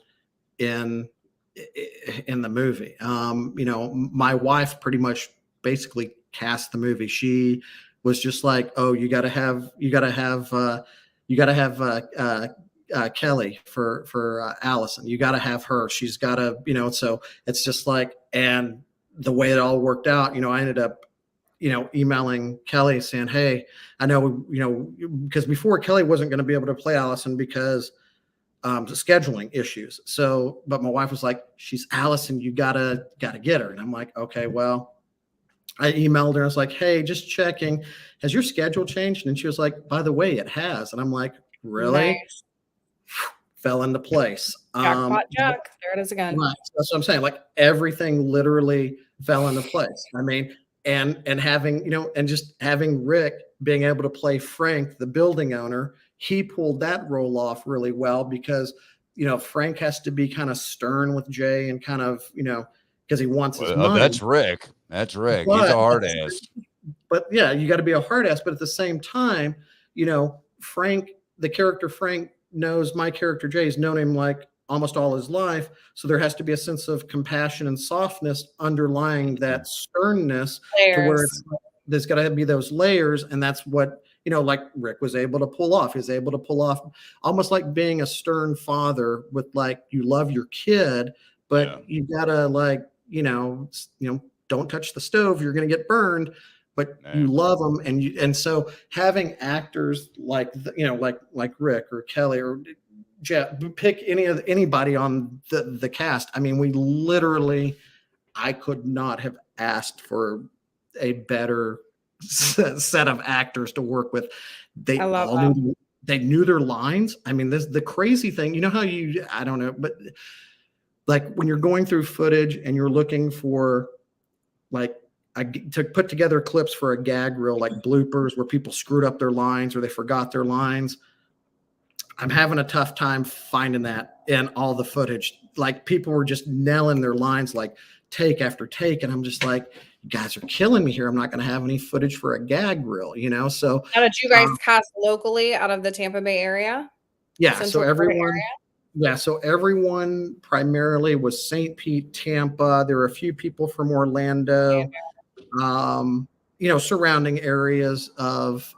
C: in the movie. My wife pretty much basically cast the movie. She was just like, oh, you got to have Kelly for Allison. You got to have her. She's got to, so it's just like, and the way it all worked out, I ended up, emailing Kelly saying, hey, I know, because before Kelly wasn't going to be able to play Allison because the scheduling issues. So, but my wife was like, she's Allison, you gotta get her. And I'm like, okay, well, I emailed her. I was like, hey, just checking, has your schedule changed? And she was like, by the way, it has. And I'm like, really? Nice. Fell into place.
B: Jackpot Jack. There it is again.
C: Right. That's what I'm saying. Like everything literally fell into place. I mean, and having, and just having Rick being able to play Frank, the building owner, he pulled that role off really well because, Frank has to be kind of stern with Jay and kind of, because he wants his money.
A: That's Rick. That's Rick. He's a hard ass.
C: But yeah, you got to be a hard ass. But at the same time, Frank, the character Frank knows my character Jay's known him like almost all his life. So there has to be a sense of compassion and softness underlying that sternness to where there's got to be those layers. And that's what, like Rick was able to pull off. He was able to pull off almost like being a stern father with like, you love your kid, but you gotta like, don't touch the stove. You're going to get burned, but you love them. And so having actors like, like Rick or Kelly or Jeff, pick anybody on the cast. I mean, we literally, I could not have asked for a better set of actors to work with. They all knew their lines. I mean, the crazy thing, how I don't know, but like when you're going through footage and you're looking for like to put together clips for a gag reel, like bloopers where people screwed up their lines or they forgot their lines. I'm having a tough time finding that in all the footage. Like people were just nailing their lines like take after take. And I'm just like, you guys are killing me here. I'm not going to have any footage for a gag reel, So
B: now, did you guys cast locally out of the Tampa Bay area?
C: Yeah. So everyone primarily was St. Pete, Tampa. There were a few people from Orlando, surrounding areas of,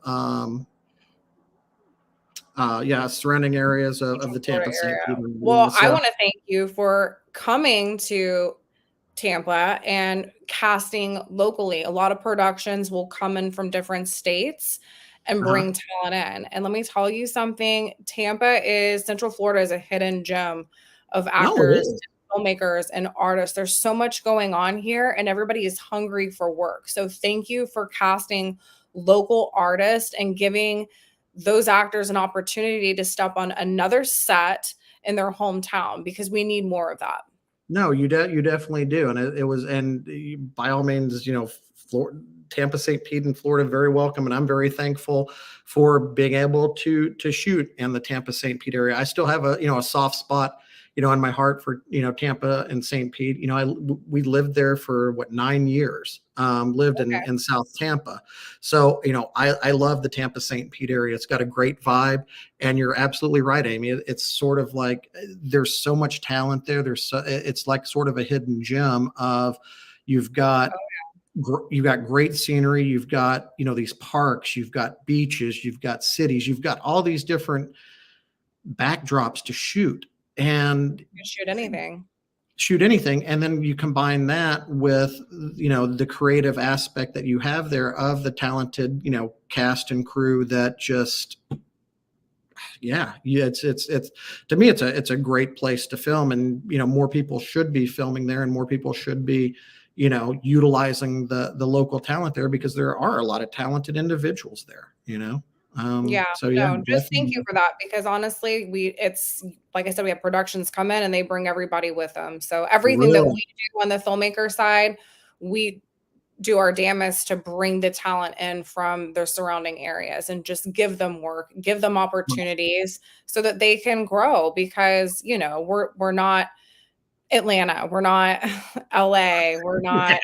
C: surrounding areas of the Tampa St. Pete.
B: Well, I want to thank you for coming to Tampa and casting locally. A lot of productions will come in from different states and bring talent in. And let me tell you something, Central Florida is a hidden gem of actors, filmmakers, and artists. There's so much going on here and everybody is hungry for work. So thank you for casting local artists and giving those actors an opportunity to step on another set in their hometown, because we need more of that.
C: No, you definitely do. And it was, and by all means, Tampa, St. Pete, and Florida, very welcome. And I'm very thankful for being able to shoot in the Tampa, St. Pete area. I still have a soft spot, in my heart for, Tampa and St. Pete. We lived there for 9 years, lived in South Tampa. So, I love the Tampa, St. Pete area. It's got a great vibe, and you're absolutely right, Amy. It's sort of like, there's so much talent there. It's like sort of a hidden gem of, you've got great scenery. You've got, these parks, you've got beaches, you've got cities, you've got all these different backdrops to shoot. And
B: you can shoot anything.
C: shoot anything. And then you combine that with, the creative aspect that you have there of the talented, cast and crew that just, it's to me, it's a great place to film. And, more people should be filming there, and more people should be, utilizing the local talent there, because there are a lot of talented individuals there,
B: Just thank you for that, because honestly, it's like I said, we have productions come in and they bring everybody with them. So everything that we do on the filmmaker side, we do our damnedest to bring the talent in from their surrounding areas and just give them work, give them opportunities so that they can grow, because, we're not Atlanta, we're not LA, we're not,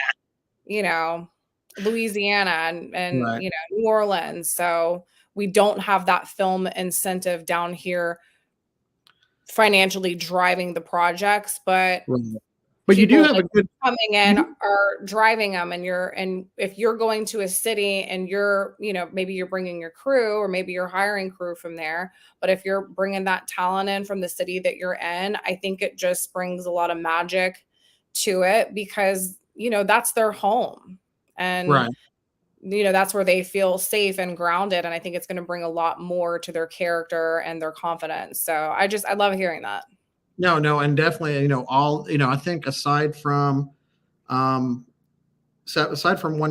B: Louisiana and
C: Right.
B: New Orleans. So we don't have that film incentive down here financially driving the projects, but
C: you do have a good
B: coming in are driving them. And if you're going to a city and you're, maybe you're bringing your crew, or maybe you're hiring crew from there, but if you're bringing that talent in from the city that you're in, I think it just brings a lot of magic to it, because, that's their home. And that's where they feel safe and grounded. And I think it's going to bring a lot more to their character and their confidence. So I love hearing that.
C: No. And definitely, I think aside from one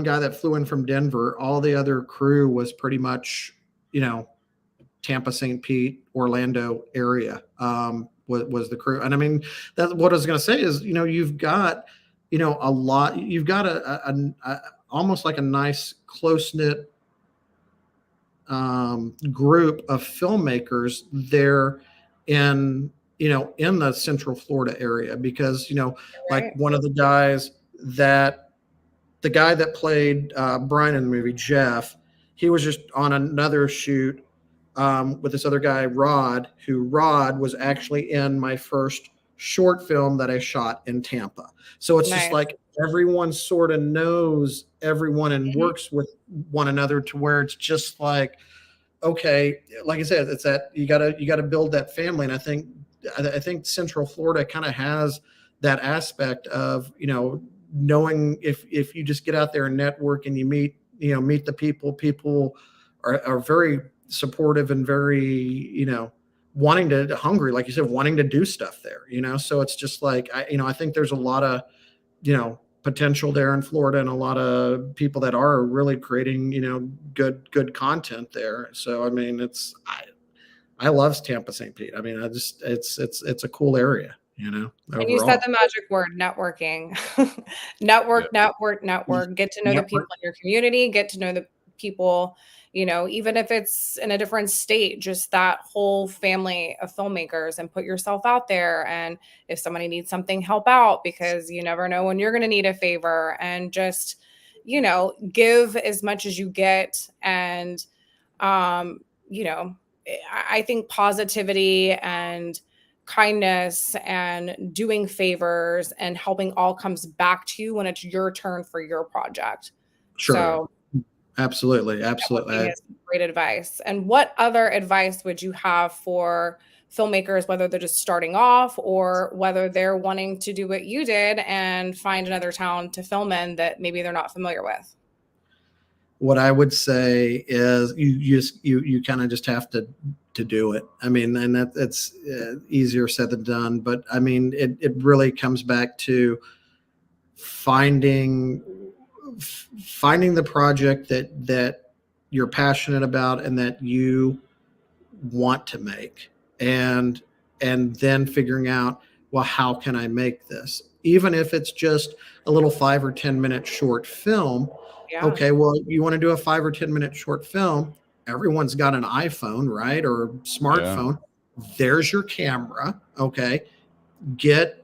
C: guy that flew in from Denver, all the other crew was pretty much, Tampa, St. Pete, Orlando area, was the crew. And I mean, that's what I was going to say is, you've got, you've got a almost like a nice close-knit group of filmmakers there in the Central Florida area, because, like one of the guys the guy that played Brian in the movie, Jeff, he was just on another shoot with this other guy, Rod was actually in my first short film that I shot in Tampa. So it's just like everyone sort of knows everyone and works with one another, to where it's just like, okay, like I said, it's that you gotta build that family. And I think Central Florida kind of has that aspect of, knowing if you just get out there and network and you meet the people are very supportive and very, hungry, like you said, wanting to do stuff there, so it's just like, I think there's a lot of, potential there in Florida, and a lot of people that are really creating, good content there. So, I mean, I love Tampa, St. Pete. I mean, it's a cool area, overall.
B: And you said the magic word, networking. Network. Get to know the people in your community, get to know the people, even if it's in a different state, just that whole family of filmmakers, and put yourself out there. And if somebody needs something, help out, because you never know when you're going to need a favor, and just, give as much as you get. And, I think positivity and kindness and doing favors and helping all comes back to you when it's your turn for your project.
C: Sure.
B: So,
C: absolutely.
B: Great advice. And what other advice would you have for filmmakers, whether they're just starting off or whether they're wanting to do what you did and find another town to film in that maybe they're not familiar with?
C: What I would say is you kind of just have to do it. I mean, and that's easier said than done, but I mean, it really comes back to finding the project that you're passionate about and that you want to make, and then figuring out, well, how can I make this? Even if it's just a little 5 or 10 minute short film. Yeah. Okay, well, you want to do a 5 or 10 minute short film. Everyone's got an iPhone, right? Or smartphone. Yeah. There's your camera. Okay. Get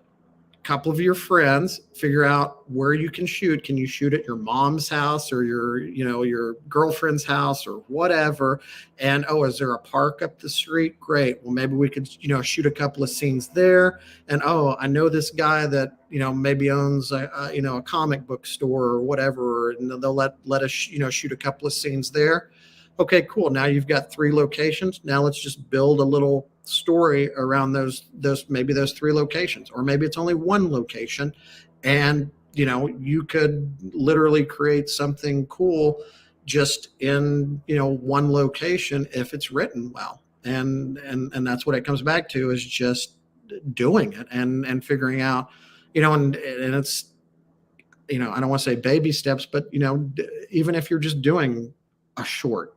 C: couple of your friends, figure out where you can shoot. Can you shoot at your mom's house or your girlfriend's house or whatever? And, is there a park up the street? Great. Well, maybe we could, shoot a couple of scenes there. And, I know this guy that, maybe owns a comic book store or whatever, and they'll let us, shoot a couple of scenes there. Okay, cool. Now you've got 3 locations. Now let's just build a little story around those maybe those 3 locations, or maybe it's only 1 location, and you could literally create something cool just in 1 location if it's written well. And that's what it comes back to, is just doing it and figuring out, and it's, I don't want to say baby steps, but even if you're just doing a short,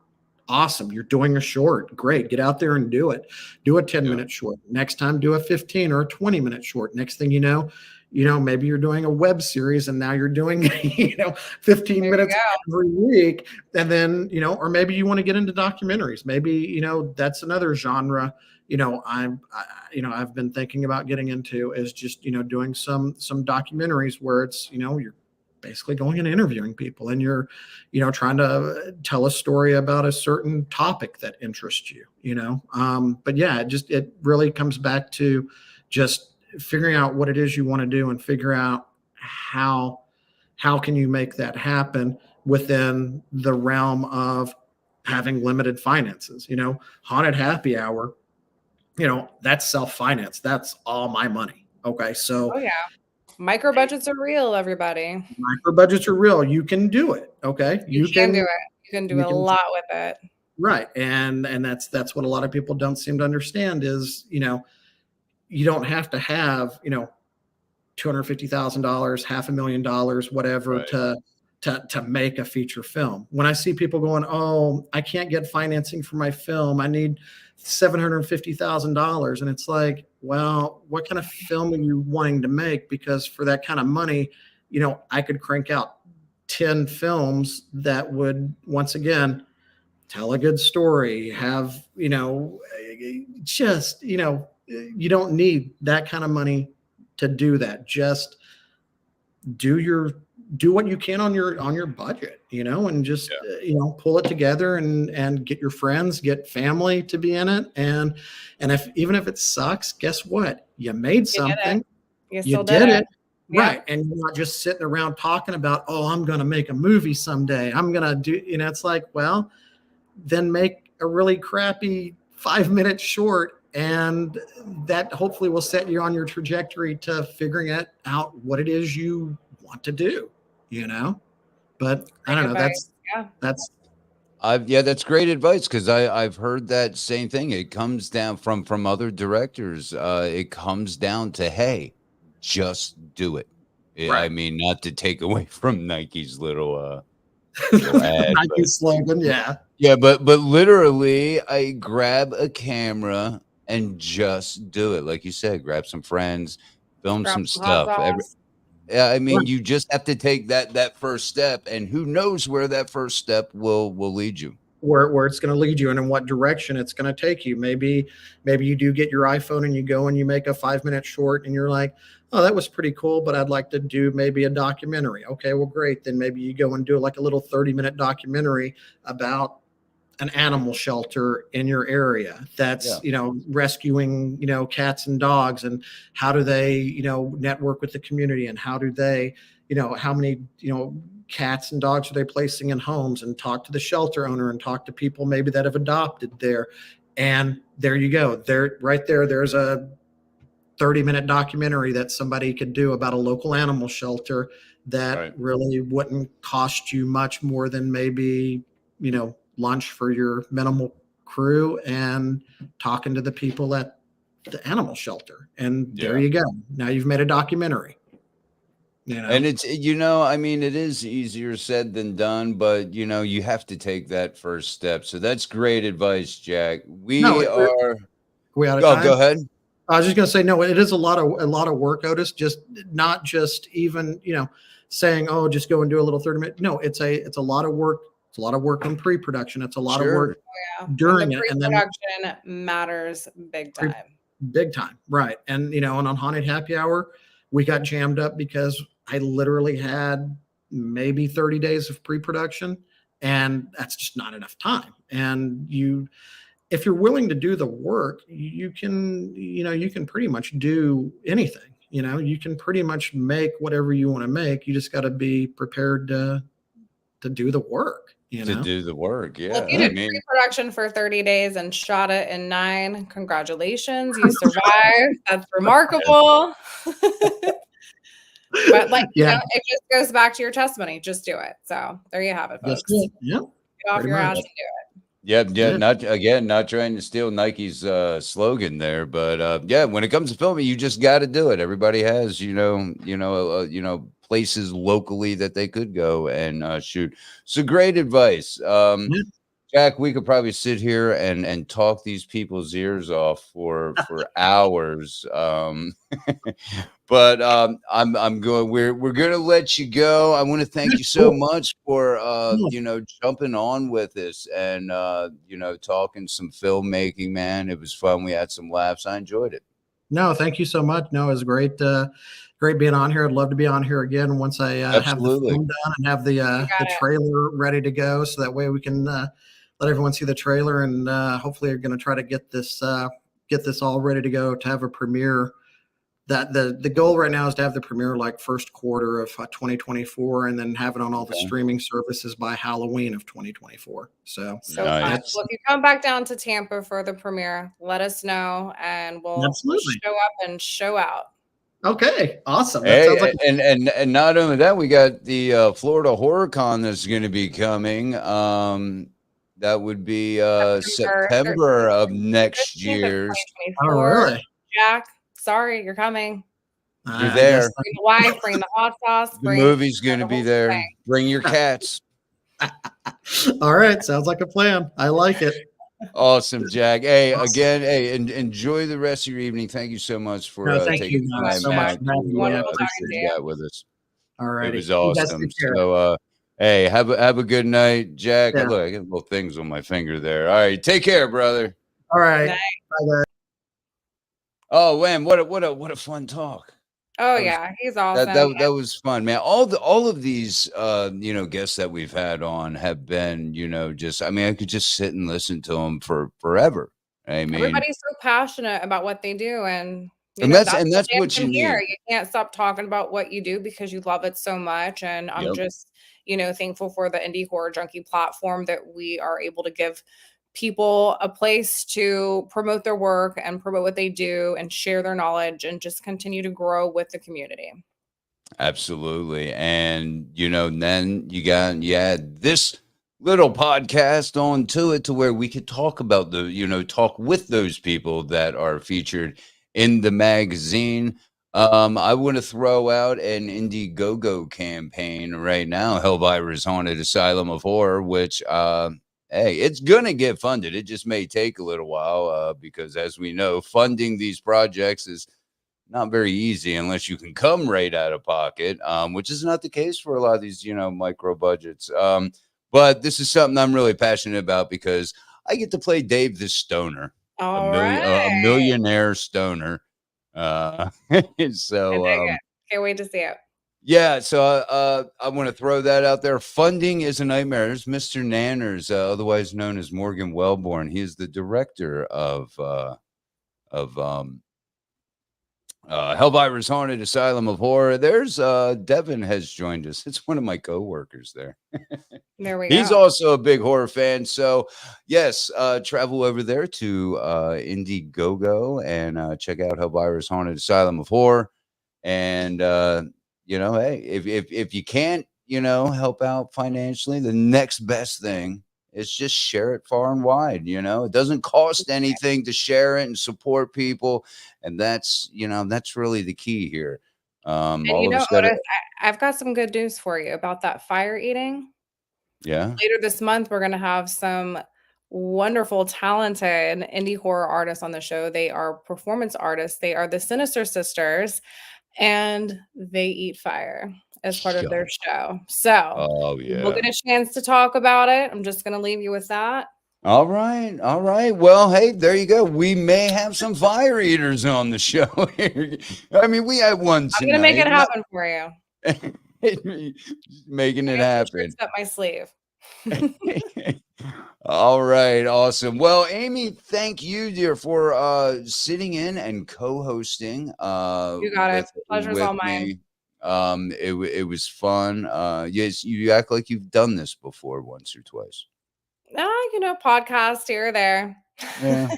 C: awesome. You're doing a short, great. Get out there and do it. Do a 10-minute short. Next time, do a 15 or a 20-minute short. Next thing you know, maybe you're doing a web series, and now you're doing 15 minutes every week. And then or maybe you want to get into documentaries. Maybe that's another genre I've been thinking about getting into, is just doing some documentaries where it's you're basically going and interviewing people, and you're trying to tell a story about a certain topic that interests you. But yeah, it really comes back to just figuring out what it is you want to do, and figure out how can you make that happen within the realm of having limited finances. Haunted Happy Hour, that's self-finance. That's all my money. Okay. So
B: micro budgets are real, everybody.
C: Micro budgets are real. You can do it. Okay.
B: You can do it. You can do a lot with it.
C: Right. And that's what a lot of people don't seem to understand is, you don't have to have, $250,000, $500,000, whatever, to make a feature film. When I see people going, oh, I can't get financing for my film, I need $750,000. And it's like, well, what kind of film are you wanting to make? Because for that kind of money, I could crank out 10 films that would, once again, tell a good story, have, just, you don't need that kind of money to do that. Just do what you can on your budget, and just, pull it together and get your friends, get family to be in it. And even if it sucks, guess what? You made something.
B: You still did it.
C: Yeah. Right. And you're not just sitting around talking about, oh, I'm going to make a movie someday. I'm going to do, it's like, well, then make a really crappy 5-minute short, and that hopefully will set you on your trajectory to figuring out what it is you want to do, but I don't know.
A: That's great advice, because I've heard that same thing. It comes down from other directors. It comes down to, hey, just do it. Right. I mean, not to take away from Nike's little ad,
C: Nike slogan, yeah.
A: Yeah, but literally, I grab a camera and just do it. Like you said, grab some friends, film some stuff. I mean, you just have to take that first step, and who knows where that first step will lead you.
C: Where it's going to lead you, and in what direction it's going to take you. Maybe you do get your iPhone and you go and you make a 5-minute short, and you're like, oh, that was pretty cool, but I'd like to do maybe a documentary. Okay, well, great. Then maybe you go and do like a little 30-minute documentary about an animal shelter in your area that's, rescuing, cats and dogs, and how do they, network with the community, and how do they, how many, cats and dogs are they placing in homes, and talk to the shelter owner, and talk to people maybe that have adopted there. And there you go. There's a 30-minute documentary that somebody could do about a local animal shelter that really wouldn't cost you much more than maybe, lunch for your minimal crew, and talking to the people at the animal shelter. And there you go. Now you've made a documentary.
A: And it's, I mean, it is easier said than done, but you have to take that first step. So that's great advice, Jack. We out of time? Go ahead.
C: I was just going to say, no, it is a lot of work, Otis. Just not just even, saying, oh, just go and do a little 30-minute. No, it's a lot of work. It's a lot of work in pre-production. It's a lot of work during it. And then
B: pre-production matters big time.
C: Big time. Right. And, and on Haunted Happy Hour, we got jammed up because I literally had maybe 30 days of pre-production, and that's just not enough time. And if you're willing to do the work, you can pretty much do anything. You can pretty much make whatever you want to make. You just got to be prepared to do the work.
A: to do the work. Yeah.
B: Well, if you did pre-production for 30 days and shot it in 9, congratulations, you survived. That's remarkable. But like, it just goes back to your testimony. Just do it. So there you have it, folks.
C: Yeah.
B: Get off your ass and do it.
A: Yeah. Not trying to steal Nike's slogan there, but yeah, when it comes to filming, you just got to do it. Everybody has, places locally that they could go and shoot. So great advice. Jack, we could probably sit here and talk these people's ears off for hours. But I'm going. We're gonna let you go. I want to thank you so much for jumping on with us and talking some filmmaking. Man, it was fun. We had some laughs. I enjoyed it.
C: No, thank you so much. No, it was great. Great being on here. I'd love to be on here again once I have the film done and have the trailer ready to go, so that way we can let everyone see the trailer, and hopefully we're going to try to get this all ready to go to have a premiere. That the goal right now is to have the premiere like first quarter of 2024, and then have it on all the streaming services by Halloween of 2024. So
B: nice. Well, if you come back down to Tampa for the premiere, let us know, and we'll show up and show out.
C: Okay, awesome. That sounds like
A: and not only that, we got the Florida Horror Con that's going to be coming. That would be September of next year.
C: Oh, really?
B: Jack, sorry, you're coming.
A: You're there.
B: Bring the wife, bring the hot sauce.
A: The movie's going to be there. Thing. Bring your cats.
C: All right, sounds like a plan. I like it.
A: Awesome, Jack. Hey, again, enjoy the rest of your evening. Thank you so much for taking time
B: so much.
A: Wonderful talking with us.
C: All right,
A: it was awesome. So, hey, have a good night, Jack. Yeah. Look, I got little things on my finger there. All right, take care, brother.
C: All right. Bye, guys.
A: Oh man, what a fun talk.
B: Oh yeah, he's awesome.
A: That was fun, man. All of these guests that we've had on have been, I could just sit and listen to them for forever. I mean,
B: everybody's so passionate about what they do, and
A: that's what you need.
B: You can't stop talking about what you do because you love it so much. And I'm just, thankful for the Indie Horror Junkie platform that we are able to give people a place to promote their work and promote what they do and share their knowledge and just continue to grow with the community.
A: Absolutely. And, then you had this little podcast on to it to where we could talk about talk with those people that are featured in the magazine. I want to throw out an Indiegogo campaign right now, Hellbuyer's Haunted Asylum of Horror, which, hey, it's going to get funded. It just may take a little while because, as we know, funding these projects is not very easy unless you can come right out of pocket, which is not the case for a lot of these, micro budgets. But this is something I'm really passionate about because I get to play Dave the Stoner, a millionaire stoner. So
B: can't wait to see it.
A: Yeah, so I want to throw that out there. Funding is a nightmare. There's Mr. Nanners, otherwise known as Morgan Wellborn. He is the director of Hellbuyer's Haunted Asylum of Horror. There's Devin has joined us. It's one of my coworkers there.
B: There we go.
A: He's also a big horror fan. So yes, travel over there to Indiegogo and check out Hellbuyer's Haunted Asylum of Horror. And hey, if you can't, help out financially, the next best thing is just share it far and wide. It doesn't cost anything to share it and support people. And that's really the key here.
B: And Otis, I've got some good news for you about that fire eating.
A: Yeah.
B: Later this month, we're going to have some wonderful, talented indie horror artists on the show. They are performance artists. They are the Sinister Sisters, and they eat fire as part of their show. So we'll get a chance to talk about it. I'm just going to leave you with that.
A: All right. Well, hey, there you go. We may have some fire eaters on the show here. I mean, we had one tonight.
B: I'm going to make it happen for you.
A: Making it happen.
B: Up my sleeve.
A: All right, awesome. Well, Amy, thank you, dear, for sitting in and co-hosting.
B: You got it. Pleasure's all mine.
A: It was fun. Yes, you act like you've done this before once or twice.
B: Podcast here or there.
A: Yeah.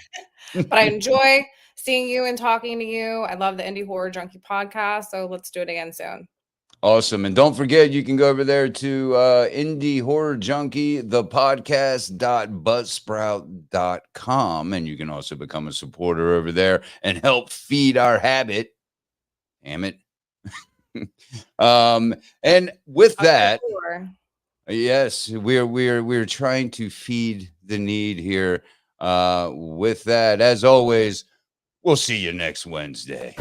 B: But I enjoy seeing you and talking to you. I love the Indie Horror Junkie podcast. So let's do it again soon.
A: Awesome. And don't forget, you can go over there to Indie Horror Junkie, the podcast.buzzsprout.com. And you can also become a supporter over there and help feed our habit. Damn it. And with that, yes, we're trying to feed the need here. With that, as always, we'll see you next Wednesday.